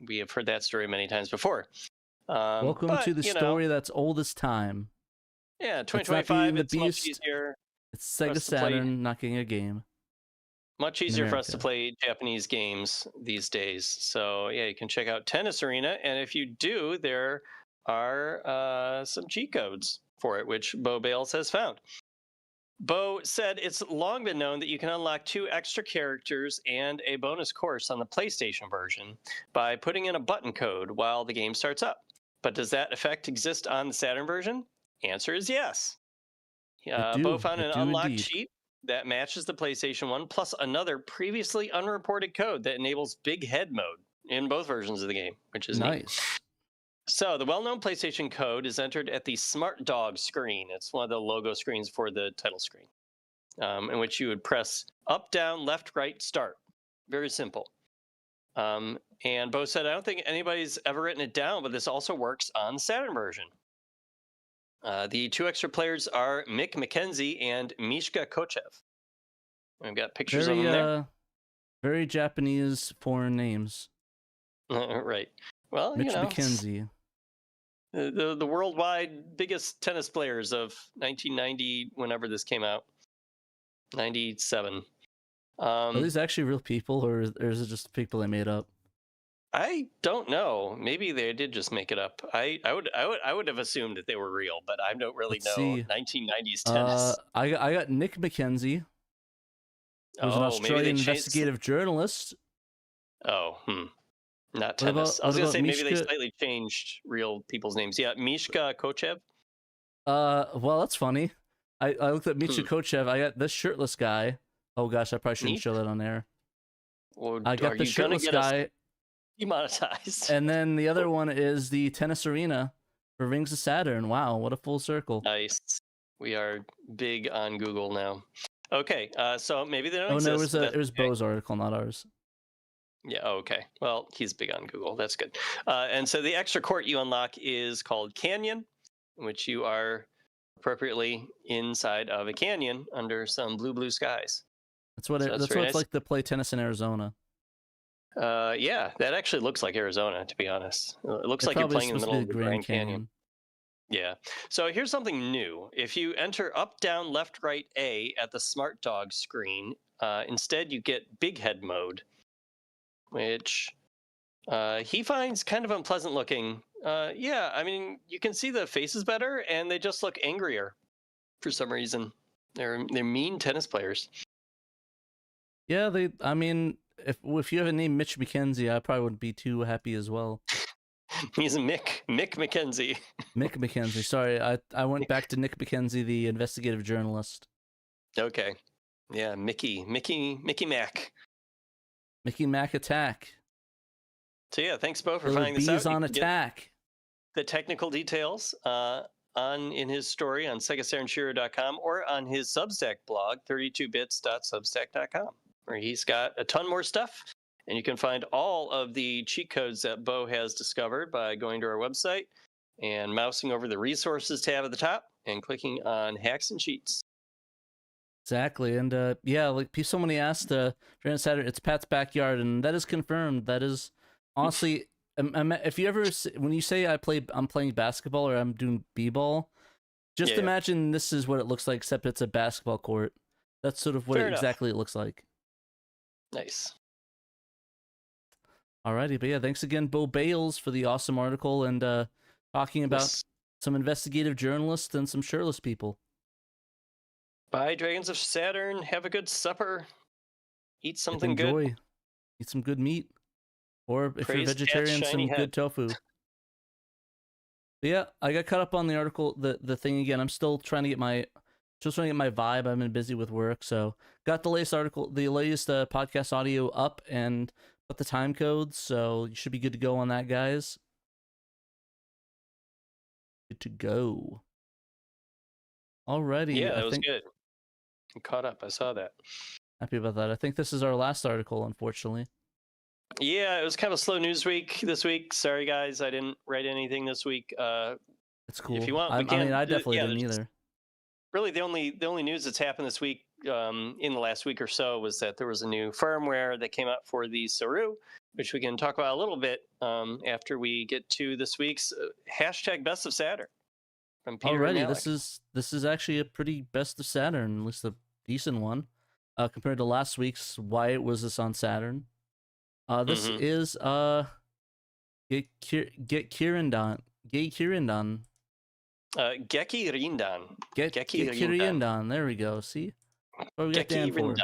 We have heard that story many times before. Welcome to the story that's old as time. Yeah, 2025, it's much easier. It's Sega Saturn not getting a game. Much easier for us to play Japanese games these days. So yeah, you can check out Tennis Arena, and if you do, there are some cheat codes for it, which Bo Bales has found. Bo said it's long been known that you can unlock 2 extra characters and a bonus course on the PlayStation version by putting in a button code while the game starts up. But does that effect exist on the Saturn version? Answer is yes. Bo found an unlocked cheat that matches the PlayStation 1 plus another previously unreported code that enables big head mode in both versions of the game, which is nice. Neat. So the well-known PlayStation code is entered at the Smart Dog screen. It's one of the logo screens for the title screen, in which you would press up, down, left, right, start. Very simple. And Bo said, I don't think anybody's ever written it down, but this also works on the Saturn version. The 2 extra players are Mick McKenzie and Mishka Kochev. We've got pictures of them there. Very Japanese foreign names. Right. Well, Mitch McKenzie. The worldwide biggest tennis players of 1990, whenever this came out. 97. Are these actually real people, or is it just people they made up? I don't know. Maybe they did just make it up. I would have assumed that they were real, but I don't really know 1990s tennis. I got Nick McKenzie, who's an Australian investigative journalist. Not tennis. I was going to say maybe they slightly changed real people's names. Yeah, Mishka Kochev. Well, that's funny. I looked at Mishka Kochev. I got this shirtless guy. Oh gosh, I probably shouldn't show that on there. Well, I got the shirtless guy. Demonetized. And then the other one is the Tennis Arena for Rings of Saturn. Wow, what a full circle. Nice. We are big on Google now. Okay, so maybe they don't exist. No, it was Bo's article, not ours. Yeah, okay. Well, he's big on Google. That's good. And so the extra court you unlock is called Canyon, in which you are appropriately inside of a canyon under some blue skies. That's what it's like to play tennis in Arizona. Yeah, that actually looks like Arizona, to be honest. It looks like you're playing in the middle of the Grand Canyon. Yeah. So here's something new. If you enter up, down, left, right, A at the Smart Dog screen, instead you get Big Head mode, which he finds kind of unpleasant looking. Yeah, I mean, you can see the faces better, and they just look angrier for some reason. They're mean tennis players. Yeah, I mean, if you have a name Mitch McKenzie, I probably wouldn't be too happy as well. He's Mick McKenzie. Mick McKenzie. Sorry, I went back to Nick McKenzie, the investigative journalist. Okay. Yeah, Mickey Mac. Mickey Mac attack. So yeah, thanks Bo for Little finding this out. bees on attack. The technical details in his story on SegaSaturnShiro.com or on his Substack blog, 32bits.substack.com, where he's got a ton more stuff. And you can find all of the cheat codes that Bo has discovered by going to our website and mousing over the resources tab at the top and clicking on hacks and cheats. Exactly, and yeah, like somebody asked during Saturday, it's Pat's backyard, and that is confirmed. That is honestly, if you ever when you say I'm playing basketball or I'm doing b-ball, just imagine this is what it looks like, except it's a basketball court. That's sort of what exactly it looks like. Nice. Alrighty, but yeah, thanks again, Bo Bales, for the awesome article and talking about some investigative journalists and some shirtless people. Bye, Dragons of Saturn. Have a good supper. Eat something Enjoy. good. Eat some good meat. Or if you're vegetarian, some good tofu. But yeah, I got caught up on the article, the thing again. I'm still trying to get my vibe. I've been busy with work, so got the latest article, the latest podcast audio up, and put the time codes, so you should be good to go on that, guys. Good to go. Alrighty. Yeah, that was good. I caught up. I saw that. Happy about that. I think this is our last article, unfortunately. Yeah, it was kind of a slow news week this week. Sorry, guys, I didn't write anything this week. It's cool. If you want, I mean, I definitely didn't either. Really, the only news that's happened this week, in the last week or so, was that there was a new firmware that came out for the SAROO, which we can talk about a little bit after we get to this week's hashtag Best of Saturn. Already, this is actually a pretty Best of Saturn, at least a decent one, compared to last week's Why It Was This on Saturn. This is Gekirindan. Gekirindan. There we go. See, what we got Dan for.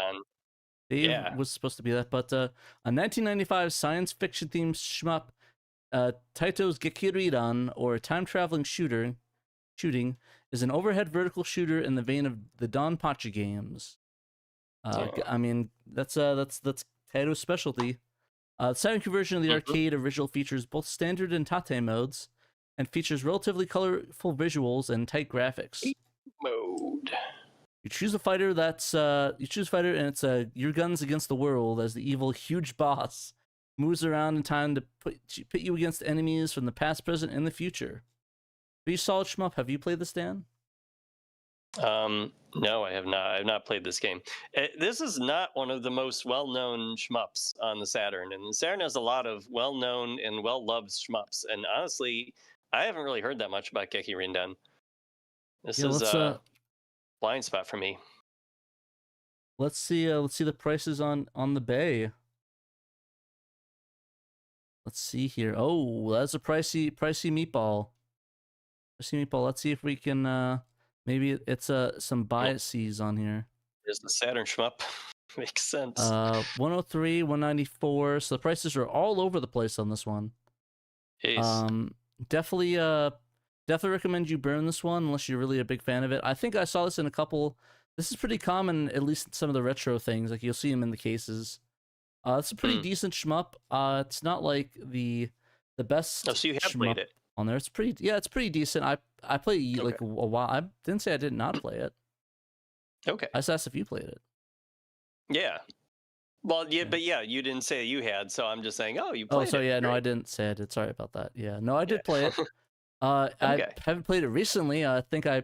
Dave was supposed to be that, but a 1995 science fiction themed shmup, Taito's Gekirindan, or time traveling shooting, is an overhead vertical shooter in the vein of the Donpachi games. I mean, that's Taito's specialty. The Saturn version of the arcade original features both standard and tate modes, and features relatively colorful visuals and tight graphics. Mode. You choose a fighter and it's your guns against the world as the evil huge boss moves around in time to pit you against enemies from the past, present, and the future. Pretty solid shmup. Have you played this, Dan? No, I have not. I have not played this game. This is not one of the most well-known shmups on the Saturn, and the Saturn has a lot of well-known and well-loved shmups. And honestly, I haven't really heard that much about Gekirindan. This is a blind spot for me. Let's see the prices on the Bay. Let's see here. Oh, that's a pricey meatball. Let's see if we can maybe it's some biases on here. There's the Saturn shmup. Makes sense. 103, 194. So the prices are all over the place on this one. Jeez. Definitely recommend you burn this one unless you're really a big fan of it. I think I saw this in a couple. This is pretty common, at least in some of the retro things. Like you'll see them in the cases. It's a pretty decent shmup. It's not like the best. Oh, so you have played it on there. It's pretty decent. I played like a while. I didn't say I did not play it. Okay. I just asked if you played it. Yeah. Well, yeah, but yeah, you didn't say you had, so I'm just saying, you played it. Oh, so yeah, no, I didn't say I did. Sorry about that. Yeah, no, I did play it. I haven't played it recently. I think I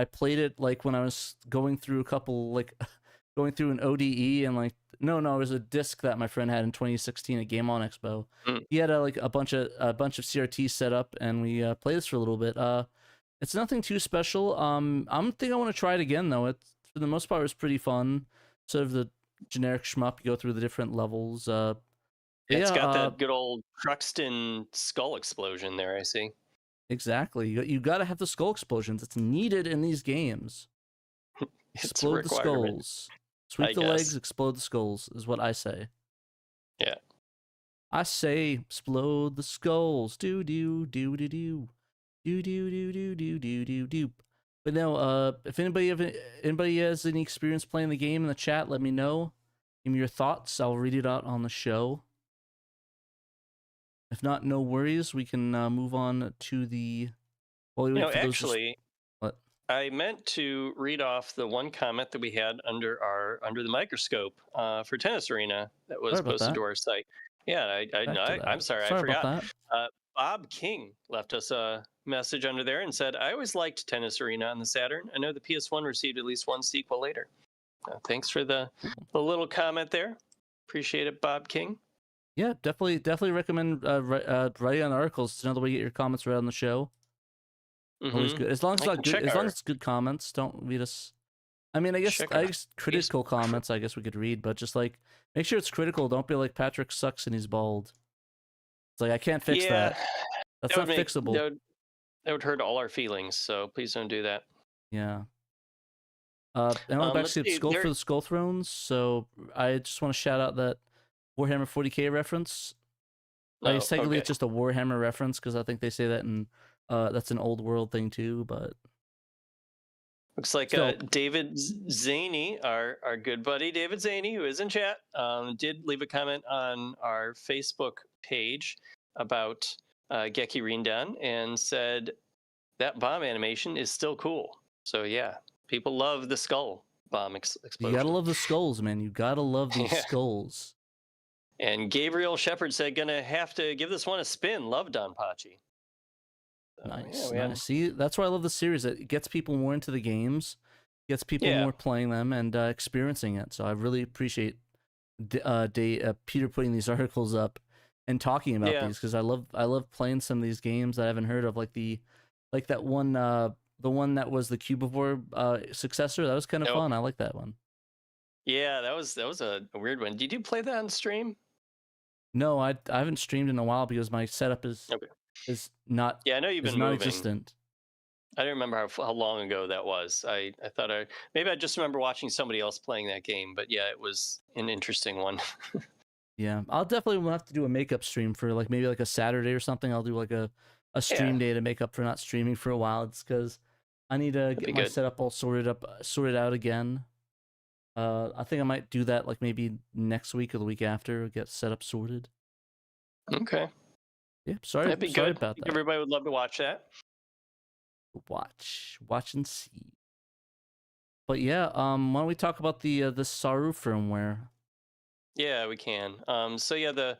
played it like when I was going through a couple, like going through an ODE and like no, it was a disc that my friend had in 2016 at Game On Expo. He had a bunch of CRTs set up, and we played this for a little bit. It's nothing too special. I want to try it again though. It for the most part was pretty fun. Sort of the generic shmup. You go through the different levels. It's got that good old Truxton skull explosion there. I see. Exactly. You got to have the skull explosions. It's needed in these games. It's a Explode the requirement. skulls. Sweep the legs, explode the skulls, is what I say. Yeah. I say explode the skulls. Do do do do do. Do do do do do do do do. But no, if anybody has any experience playing the game in the chat, let me know. Give me your thoughts. I'll read it out on the show. If not, no worries. We can move on to the. Well, actually, what? I meant to read off the one comment that we had under the microscope for Tennis Arena that was posted to our site. Yeah, I'm sorry, I forgot. Bob King left us a message under there and said, "I always liked Tennis Arena on the Saturn. I know the PS1 received at least one sequel later." Thanks for the little comment there. Appreciate it, Bob King. Yeah, definitely recommend writing on articles. It's another way to get your comments read on the show. Always good. As long as it's not good. As long as it's good comments, don't read us. I mean, I guess critical comments. I guess we could read, but just like make sure it's critical. Don't be like Patrick sucks and he's bald. It's like I can't fix that. That's not fixable. That would hurt all our feelings. So please don't do that. Yeah. And on back to Skull for the Skull Thrones. So I just want to shout out that Warhammer 40K reference. I guess technically it's just a Warhammer reference because I think they say that in that's an old world thing too. But looks like David Zaney, our good buddy David Zaney, who is in chat, did leave a comment on our Facebook page about Gekirindan and said that bomb animation is still cool. So yeah, people love the skull bomb explosion. You gotta love the skulls, man. You gotta love these skulls. And Gabriel Shepard said, "Gonna have to give this one a spin. Love Don Pachi." Nice, nice. See, that's why I love the series. It gets people more into the games, gets people more playing them and experiencing it. So I really appreciate Peter putting these articles up and talking about these because I love playing some of these games that I haven't heard of, like that one, the one that was the Cubivore successor. That was kind of fun. I like that one. Yeah, that was a weird one. Did you play that on stream? No, I haven't streamed in a while because my setup is not. Yeah, I know you've been moving. Non-existent. I don't remember how long ago that was. I thought maybe I just remember watching somebody else playing that game, but yeah, it was an interesting one. Yeah, I'll definitely have to do a makeup stream for maybe a Saturday or something. I'll do like a stream day to make up for not streaming for a while. It's because I need to get my setup all sorted out again. I think I might do that maybe next week or the week after. Get set up sorted. Okay. Yeah, sorry about that. Everybody would love to watch that. Watch and see. But yeah, why don't we talk about the SAROO firmware? Yeah, we can. So yeah,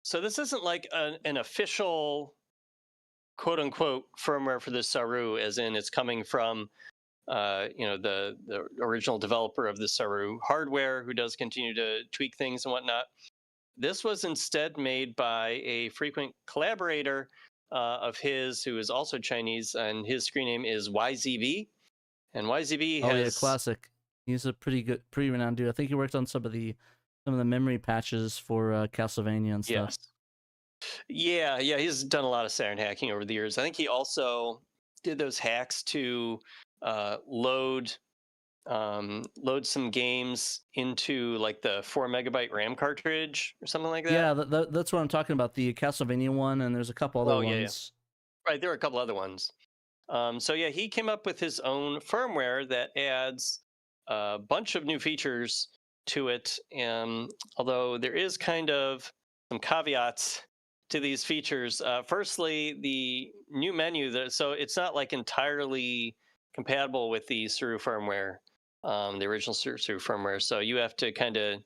so this isn't like an official quote unquote firmware for the SAROO, as in it's coming from the original developer of the SAROO hardware, who does continue to tweak things and whatnot. This was instead made by a frequent collaborator of his, who is also Chinese, and his screen name is YZB. And YZB has... Oh yeah, classic. He's a pretty renowned dude. I think he worked on some of the memory patches for Castlevania and stuff. Yes. Yeah, he's done a lot of Saturn hacking over the years. I think he also did those hacks to load some games into the 4 megabyte RAM cartridge or something like that. Yeah, that's what I'm talking about. The Castlevania one, and there's a couple other ones. Yeah. Right, there are a couple other ones. So yeah, he came up with his own firmware that adds a bunch of new features to it. Although there is kind of some caveats to these features. Firstly, the new menu, so it's not entirely compatible with the SAROO firmware, the original SAROO firmware. So you have to kind of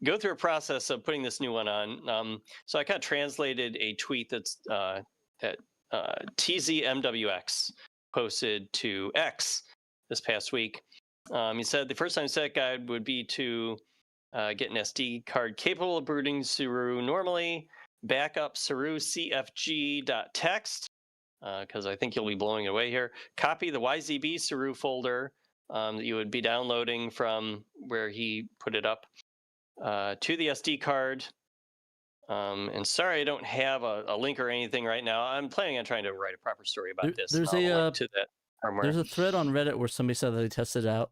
go through a process of putting this new one on. So I kind of translated a tweet that TZMWX posted to X this past week. He said the first time set guide would be to get an SD card capable of booting SAROO normally, backup SAROO CFG.txt, because I think you'll be blowing it away here. Copy the YZB SAROO folder that you would be downloading from where he put it up to the SD card. And sorry, I don't have a link or anything right now. I'm planning on trying to write a proper story about this. There's to that. firmware. There's a thread on Reddit where somebody said that they tested it out.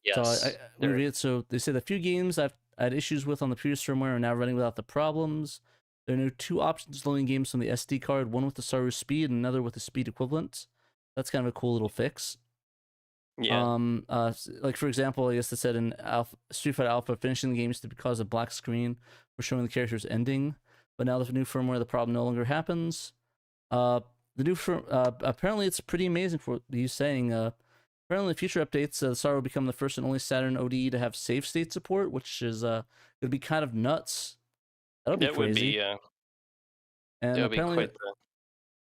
Yes. So we read it. So they say the few games I've had issues with on the previous firmware are now running without the problems. There are now 2 options loading games from the SD card, one with the SAROO speed and another with the speed equivalent. That's kind of a cool little fix. Yeah. Like for example, I guess they said in Street Fighter Alpha, finishing the game used to cause a black screen for showing the character's ending, but now with the new firmware, the problem no longer happens. The new apparently it's pretty amazing for you saying. Apparently, future updates, the SAROO will become the first and only Saturn ODE to have save state support, which is going to be kind of nuts. That'll be crazy. Would be, yeah. And apparently,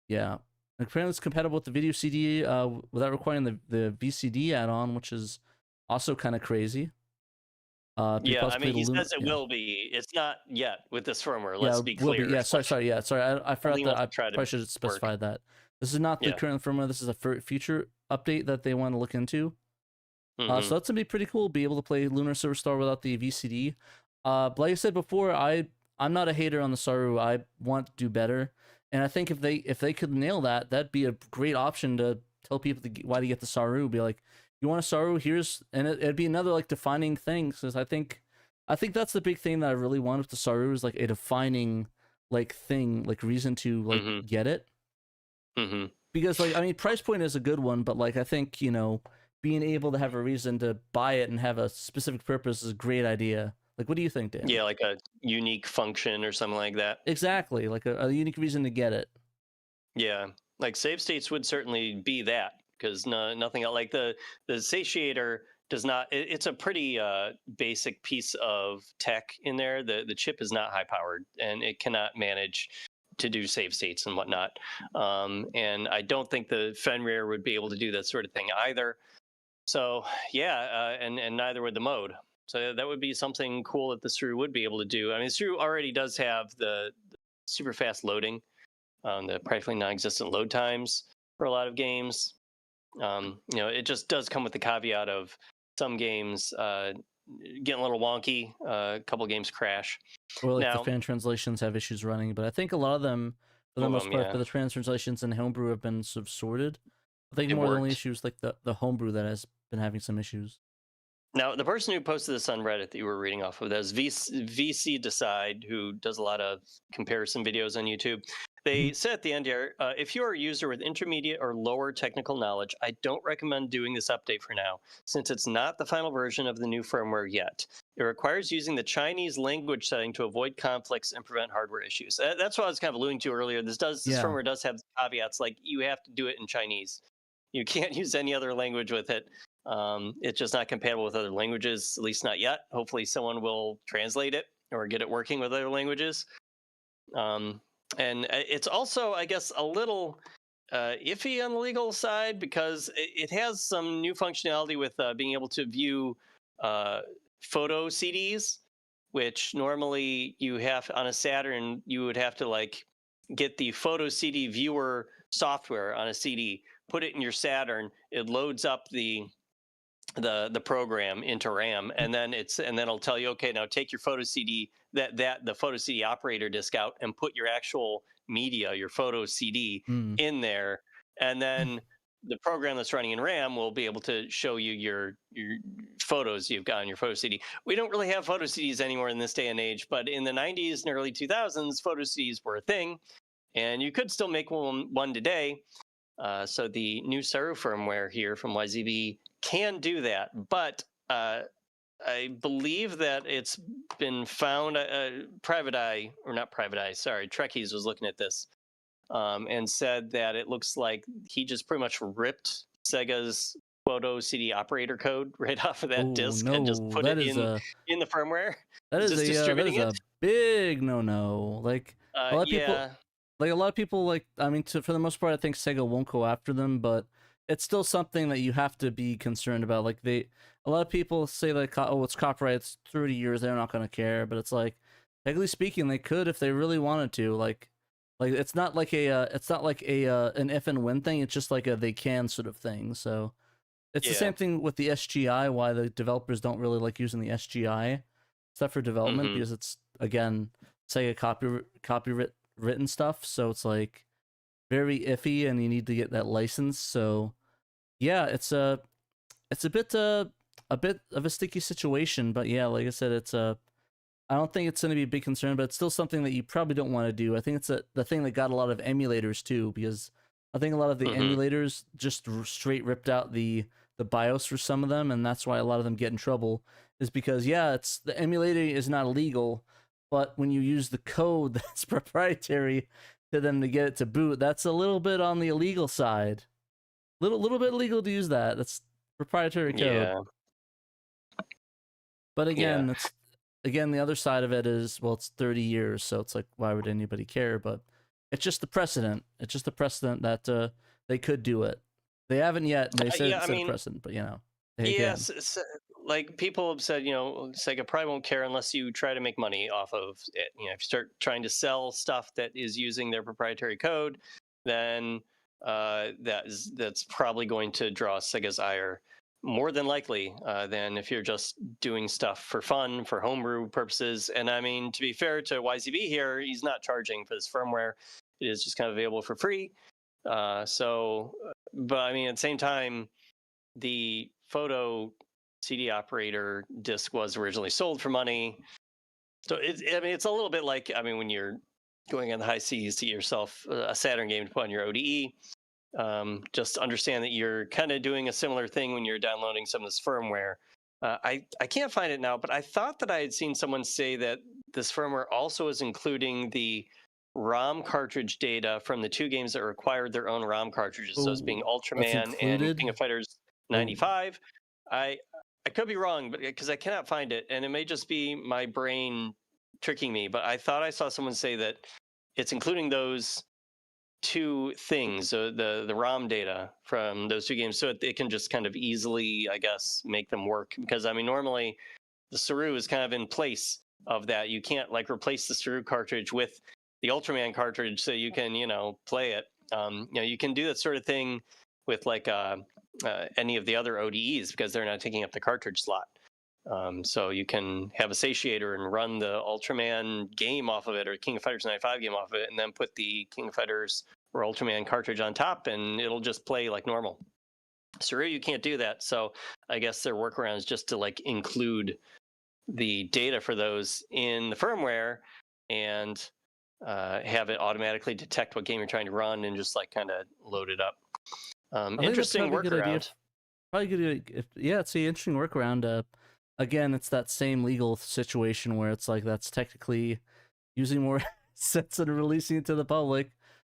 yeah. Apparently, it's compatible with the video CD without requiring the VCD add-on, which is also kind of crazy. Yeah, I mean, he says it will be. It's not yet with this firmware. Let's be clear. Yeah, sorry. I forgot that. I probably should have specified that. This is not the current firmware. This is a future update that they want to look into. So that's gonna be pretty cool. Be able to play Lunar Superstar without the VCD. But like I said before, I'm not a hater on the SAROO. I want to do better, and I think if they could nail that, that'd be a great option to tell people why to get the SAROO. Be like, you want a SAROO? And it'd be another like defining thing. Because I think that's the big thing that I really want with the SAROO is like a defining like thing, like reason to like get it. Because like I mean, price point is a good one, but like I think being able to have a reason to buy it and have a specific purpose is a great idea. Like, what do you think, Dan? Yeah, like a unique function or something like that. Exactly, like a unique reason to get it. Yeah, like save states would certainly be that, because nothing else. Like the satiator does not. It's a pretty basic piece of tech in there. The chip is not high powered, and it cannot manage to do save states and whatnot. And I don't think the Firmware would be able to do that sort of thing either. So yeah, and neither would the mode. So that would be something cool that the SAROO would be able to do. I mean, the SAROO already does have the super fast loading, the practically non-existent load times for a lot of games. It just does come with the caveat of some games getting a little wonky. A couple games crash. Or like the fan translations have issues running, but I think a lot of them, for the most part, for the trans translations and homebrew have been sort of sorted. I think more the only issue is like the homebrew that has been having some issues. Now, the person who posted this on Reddit that you were reading off of, that is VC Decide, who does a lot of comparison videos on YouTube. They said at the end here, if you are a user with intermediate or lower technical knowledge, I don't recommend doing this update for now, since it's not the final version of the new firmware yet. It requires using the Chinese language setting to avoid conflicts and prevent hardware issues. That's what I was kind of alluding to earlier. This firmware does have caveats, like you have to do it in Chinese. You can't use any other language with it. It's just not compatible with other languages, at least not yet. Hopefully someone will translate it or get it working with other languages. And it's also, I guess, a little iffy on the legal side, because it has some new functionality with being able to view photo CDs, which normally you have on a Saturn, you would have to like get the photo CD viewer software on a CD, put it in your Saturn, it loads up the program into RAM, and then it'll tell you, okay, now take your photo CD, the photo CD operator disk out, and put your actual media, your photo CD in there, and then the program that's running in RAM will be able to show you your photos you've got on your photo CD. We don't really have photo CDs anymore in this day and age, but in the 90s and early 2000s, photo CDs were a thing, and you could still make one today. So the new SAROO firmware here from YZB can do that, but I believe that it's been found. Trekkies was looking at this and said that it looks like he just pretty much ripped Sega's photo CD operator code right off of that disc and just put it in the firmware. That is a big no. Like a lot of people. Like a lot of people, like I mean, for the most part, I think Sega won't go after them, but it's still something that you have to be concerned about. Like a lot of people say like, oh, it's copyright, it's 30 years, they're not gonna care. But it's like, technically speaking, they could if they really wanted to. Like it's not like an if and when thing. It's just like a they can sort of thing. So it's the same thing with the SGI. Why the developers don't really like using the SGI stuff for development, because it's again Sega copyright written stuff, so it's like very iffy, and you need to get that license. So yeah, it's a bit of a sticky situation, but yeah, like I said, I don't think it's going to be a big concern, but it's still something that you probably don't want to do. I think it's the thing that got a lot of emulators too, because I think a lot of the emulators just straight ripped out the BIOS for some of them, and that's why a lot of them get in trouble, is because it's the emulator is not illegal, but when you use the code that's proprietary to them to get it to boot, that's a little bit on the illegal side. Little bit illegal to use that. That's proprietary code. Yeah. But again, the other side of it is, well, it's 30 years, so it's like, why would anybody care? But it's just the precedent. It's just the precedent that they could do it. They haven't yet, and they said it's a precedent, but yes, like people have said, Sega probably won't care unless you try to make money off of it. If you start trying to sell stuff that is using their proprietary code, then that's probably going to draw Sega's ire more than likely than if you're just doing stuff for fun, for homebrew purposes. And I mean, to be fair to YZB here, he's not charging for this firmware. It is just kind of available for free. But I mean, at the same time, the photo CD operator disc was originally sold for money. So it's a little bit like, when you're going on the high seas to get yourself a Saturn game to put on your ODE, just understand that you're kind of doing a similar thing when you're downloading some of this firmware. I can't find it now, but I thought that I had seen someone say that this firmware also is including the ROM cartridge data from the two games that required their own ROM cartridges. So it's being Ultraman and King of Fighters 95. I could be wrong, but because I cannot find it, and it may just be my brain tricking me, but I thought I saw someone say that it's including those two things, so the ROM data from those two games, so it can just kind of easily, I guess, make them work. Because normally the SAROO is kind of in place of that. You can't like replace the SAROO cartridge with the Ultraman cartridge so you can play it. You can do that sort of thing with like any of the other ODEs because they're not taking up the cartridge slot. So you can have a satiator and run the Ultraman game off of it, or King of Fighters 95 game off of it, and then put the King of Fighters or Ultraman cartridge on top, and it'll just play like normal. SAROO, you can't do that. So I guess their workaround is just to like include the data for those in the firmware and have it automatically detect what game you're trying to run and just like kind of load it up. Interesting workaround. Probably good. It's the interesting workaround. Again, it's that same legal situation where it's like that's technically using more assets and releasing it to the public.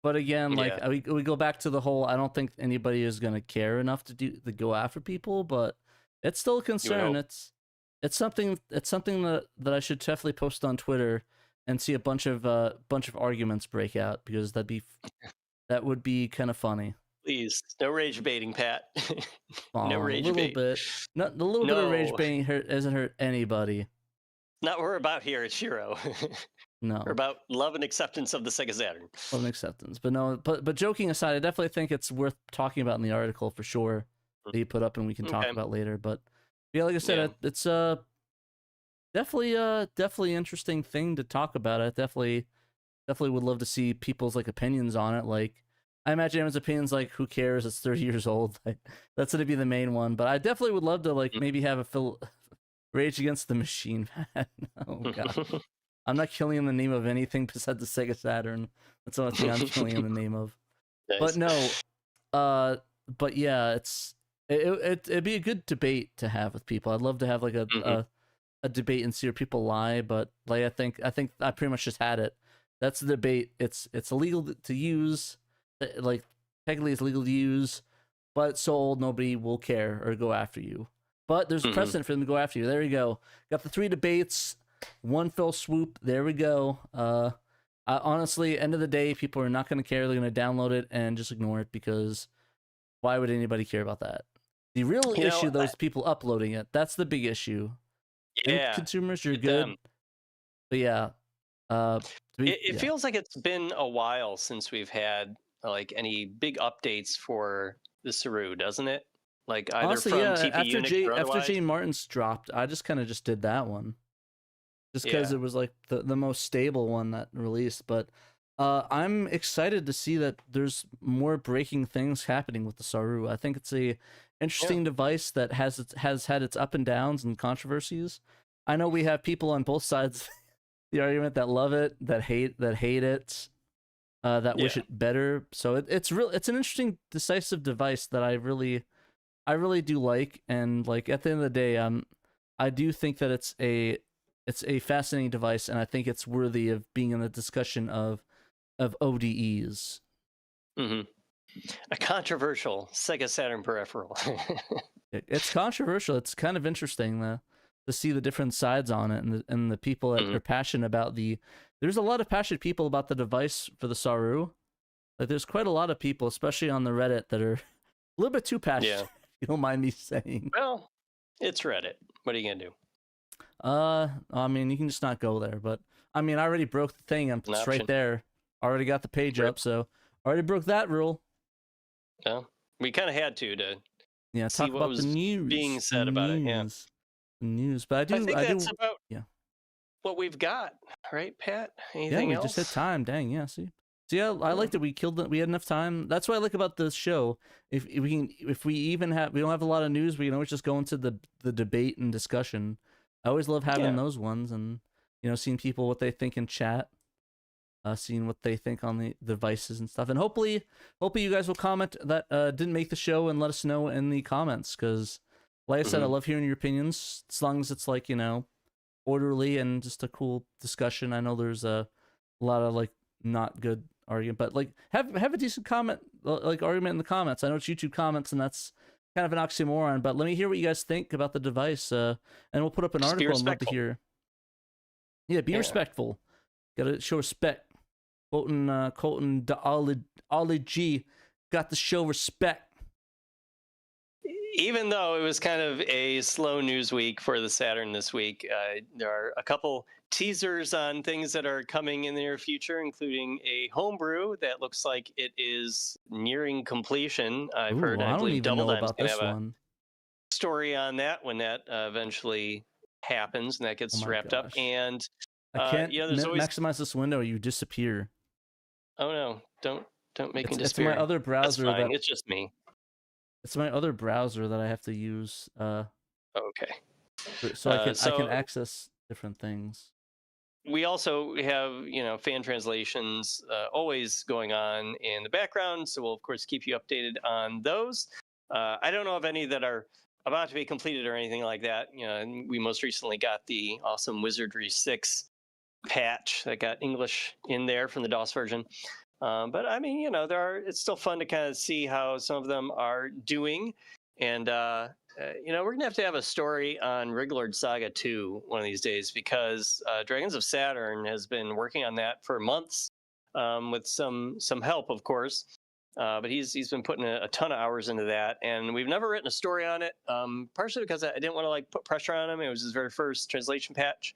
But again, we go back to the whole, I don't think anybody is going to care enough to go after people, but it's still a concern. It's something that I should definitely post on Twitter and see a bunch of arguments break out, because that would be kind of funny. Please, no rage baiting, Pat. No rage bait. Bit. A little bit of rage baiting hasn't hurt anybody. Not what we're about here at SHIRO. No. We're about love and acceptance of the Sega Saturn. Love and acceptance. But no, but joking aside, I definitely think it's worth talking about in the article for sure that you put up and we can talk about later. But yeah, like I said, it's definitely interesting thing to talk about. I definitely would love to see people's like opinions on it. Like, I imagine everyone's opinions like, who cares? It's 30 years old. Like, that's going to be the main one. But I definitely would love to like maybe have a Rage Against the Machine. Oh god, I'm not killing in the name of anything besides the Sega Saturn. That's the only thing I'm killing in the name of. Nice. But no, but yeah, it'd be a good debate to have with people. I'd love to have like a debate and see where people lie. But like I think I pretty much just had it. That's the debate. It's illegal to use. Like, technically it's legal to use, but it's so old nobody will care or go after you. But there's a precedent for them to go after you. There you go. Got the 3 debates, one fell swoop. There we go. Honestly, end of the day, people are not going to care. They're going to download it and just ignore it, because why would anybody care about that? The real issue, those people uploading it. That's the big issue. Yeah. Consumers, you're good. Them. But yeah. It feels like it's been a while since we've had like any big updates for the SAROO, doesn't it? Like either honestly, from yeah, TP after Jay Martin's dropped, I just kind of just did that one, just because it was like the most stable one that released. But I'm excited to see that there's more breaking things happening with the SAROO. I think it's a interesting device that has had its up and downs and controversies. I know we have people on both sides the argument that love it, that hate it, that wish it better. So it's an interesting, decisive device that I really do like. And like at the end of the day, I do think that it's a fascinating device, and I think it's worthy of being in the discussion of ODEs. Mm-hmm. A controversial Sega Saturn peripheral. It's controversial. It's kind of interesting to see the different sides on it, and the people that are passionate about the. There's a lot of passionate people about the device for the SAROO. Like there's quite a lot of people, especially on the Reddit, that are a little bit too passionate. Yeah. You don't mind me saying. Well, it's Reddit. What are you gonna do? I mean, you can just not go there. But I mean, I already broke the thing. It's right there. Already got the page up, so already broke that rule. Yeah, we kind of had to talk about was the news being said about it. Yeah, the news. But I think that's about what we've got, right, Pat? Anything else? We just hit time. Dang, yeah. See, I liked it. We killed it. We had enough time. That's what I like about this show. If we don't have a lot of news, we can always just go into the debate and discussion. I always love having those ones, and seeing people what they think in chat. Seeing what they think on the devices and stuff, and hopefully you guys will comment that didn't make the show and let us know in the comments, because like I said, I love hearing your opinions as long as it's like orderly and just a cool discussion. I know there's a lot of like not good argument, but like have a decent comment, like argument in the comments. I know it's YouTube comments, and that's kind of an oxymoron, but let me hear what you guys think about the device, and we'll put up an article and love to hear. Yeah, be respectful. Gotta show respect. Colton Ollie G got to show respect. Even though it was kind of a slow news week for the Saturn this week, there are a couple teasers on things that are coming in the near future, including a homebrew that looks like it is nearing completion. I've heard. I don't even know about this one. Story on that when that eventually happens and that gets wrapped up. And I can't maximize this window. You disappear. Oh no! Don't make me It's despair. my other browser. It's just me. It's my other browser that I have to use. Okay. So I can access different things. We also have fan translations always going on in the background, so we'll of course keep you updated on those. I don't know of any that are about to be completed or anything like that. And we most recently got the awesome Wizardry 6 patch that got English in there from the DOS version. But I mean, it's still fun to kind of see how some of them are doing. And, we're going to have a story on Riglord Saga 2 one of these days, because Dragons of Saturn has been working on that for months with some help, of course. But he's been putting a ton of hours into that, and we've never written a story on it, partially because I didn't want to put pressure on him. It was his very first translation patch.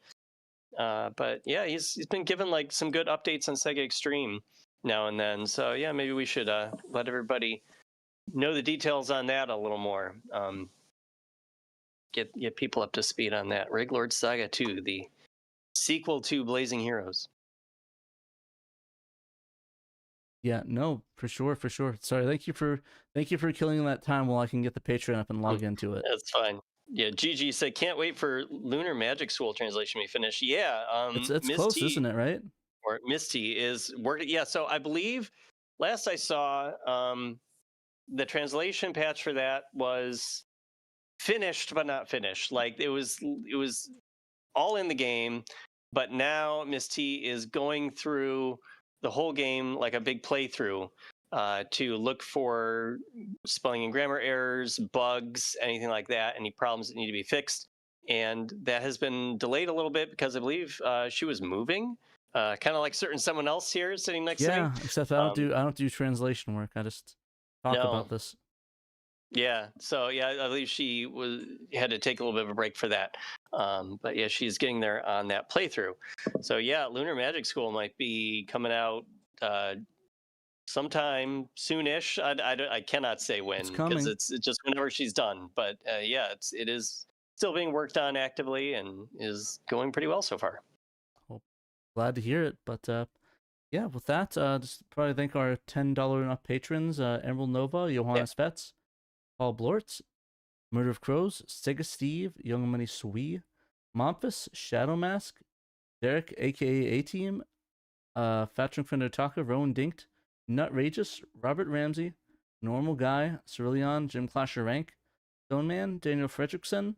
But yeah, he's been given some good updates on Sega Extreme now and then. So yeah, maybe we should let everybody know the details on that a little more. Get people up to speed on that. Riglord Saga 2, the sequel to Blazing Heroes. Yeah, no, for sure. Sorry, thank you for killing that time while I can get the Patreon up and log into it. That's fine. Yeah, GG said, can't wait for Lunar Magic School translation to be finished. Yeah, it's close, isn't it, right? Or Misty is working. Yeah, so I believe last I saw, the translation patch for that was finished, but not finished. Like it was all in the game, but now Misty is going through the whole game like a big playthrough. To look for spelling and grammar errors, bugs, anything like that, any problems that need to be fixed. And that has been delayed a little bit because I believe she was moving, kind of like someone else here sitting next to me. Yeah, except I don't do translation work. I just talk about this. Yeah, so yeah, I believe she had to take a little bit of a break for that. But yeah, she's getting there on that playthrough. So yeah, Lunar Magic School might be coming out sometime soonish. I cannot say when, because it's just whenever she's done. But yeah, it is still being worked on actively and is going pretty well so far. Well, glad to hear it. But Yeah, with that, just probably thank our $10 and up patrons: Emerald Nova, Johannes Vetz, Paul Blortz, Murder of Crows, Sega Steve, Young Money Sui, Momphis, Shadow Mask, Derek, aka A-Team, Fatring Fendotaka, Rowan Dinkt, Nutrageous, Robert Ramsey, Normal Guy, Cerulean, Jim Clasher Rank, Stoneman, Daniel Fredrickson,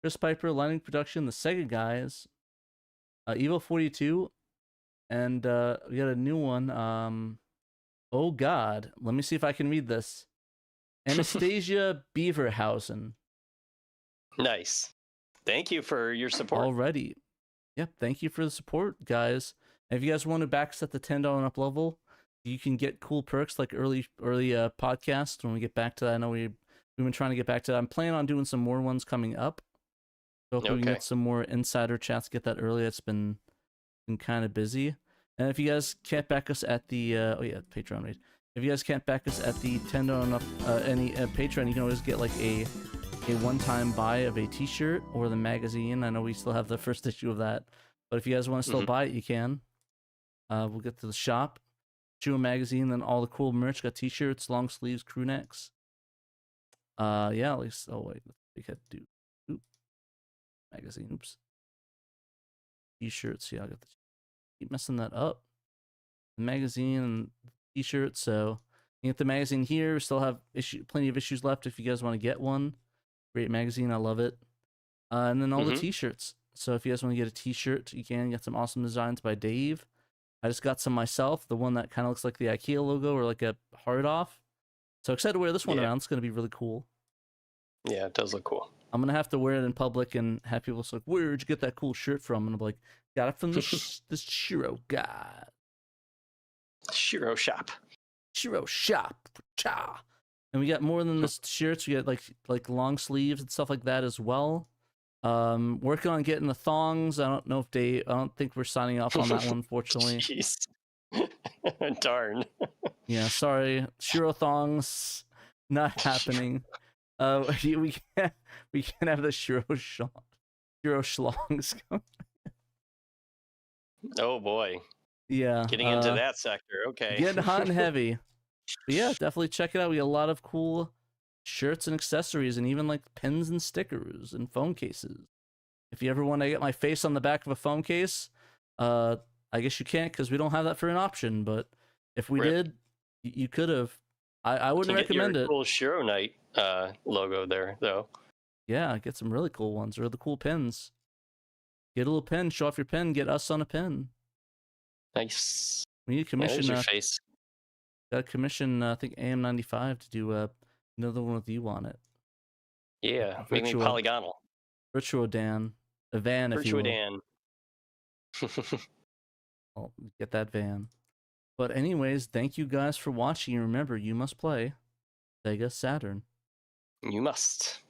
Chris Piper, Lightning Production, The Sega Guys, Evil42, and we got a new one. Oh God, let me see if I can read this. Anastasia Beaverhausen. Nice. Thank you for your support. Already. Yep, thank you for the support, guys. And if you guys want to back us at the $10 and up level, you can get cool perks like early podcasts when we get back to that. I know we've been trying to get back to that. I'm planning on doing some more ones coming up. So hopefully we can get some more insider chats, get that early. It's been kind of busy. And if you guys can't back us at the Patreon rate. If you guys can't back us at the $10 and up Patreon, you can always get like a one-time buy of a t-shirt or the magazine. I know we still have the first issue of that, but if you guys want to still buy it, you can. We'll get to the shop, SHIRO magazine, then all the cool merch. Got t-shirts, long sleeves, crew necks. Yeah, at least. Oh wait, we could do magazine. Oops. T-shirts. Yeah, I got the. Keep messing that up. The magazine and t-shirts. So you get the magazine here. We still have plenty of issues left if you guys want to get one. Great magazine, I love it. And then all the t-shirts. So if you guys want to get a t-shirt, you can get some awesome designs by Dave. I just got some myself, the one that kind of looks like the IKEA logo or like a hard off. So excited to wear this one around. It's going to be really cool. Yeah, it does look cool. I'm going to have to wear it in public and have people say, where'd you get that cool shirt from? And I'm like, got it from this SHIRO guy. SHIRO shop. SHIRO shop. Cha. And we got more than the shirts. We got like long sleeves and stuff like that as well. Working on getting the thongs. I don't think we're signing off on that one, unfortunately. Jeez. Darn. Yeah, sorry. SHIRO thongs not happening. We can't have the SHIRO schlongs going. Oh boy. Yeah. Getting into that sector. Okay. Getting hot and heavy. But yeah, definitely check it out. We got a lot of cool shirts and accessories, and even like pins and stickers and phone cases. If you ever want to get my face on the back of a phone case, I guess you can't because we don't have that for an option. But if we did, you could have. I wouldn't recommend it. Cool SHIRO Night logo there, though. Yeah, get some really cool ones or the cool pins. Get a little pin, show off your pin, get us on a pin. Nice. We need to commission your face. Got to commission, I think, AM95 to do another one with you on it. Yeah, make me polygonal. Virtual Dan. A van, if you will. Dan. I'll get that van. But anyways, thank you guys for watching. And remember, you must play Sega Saturn. You must.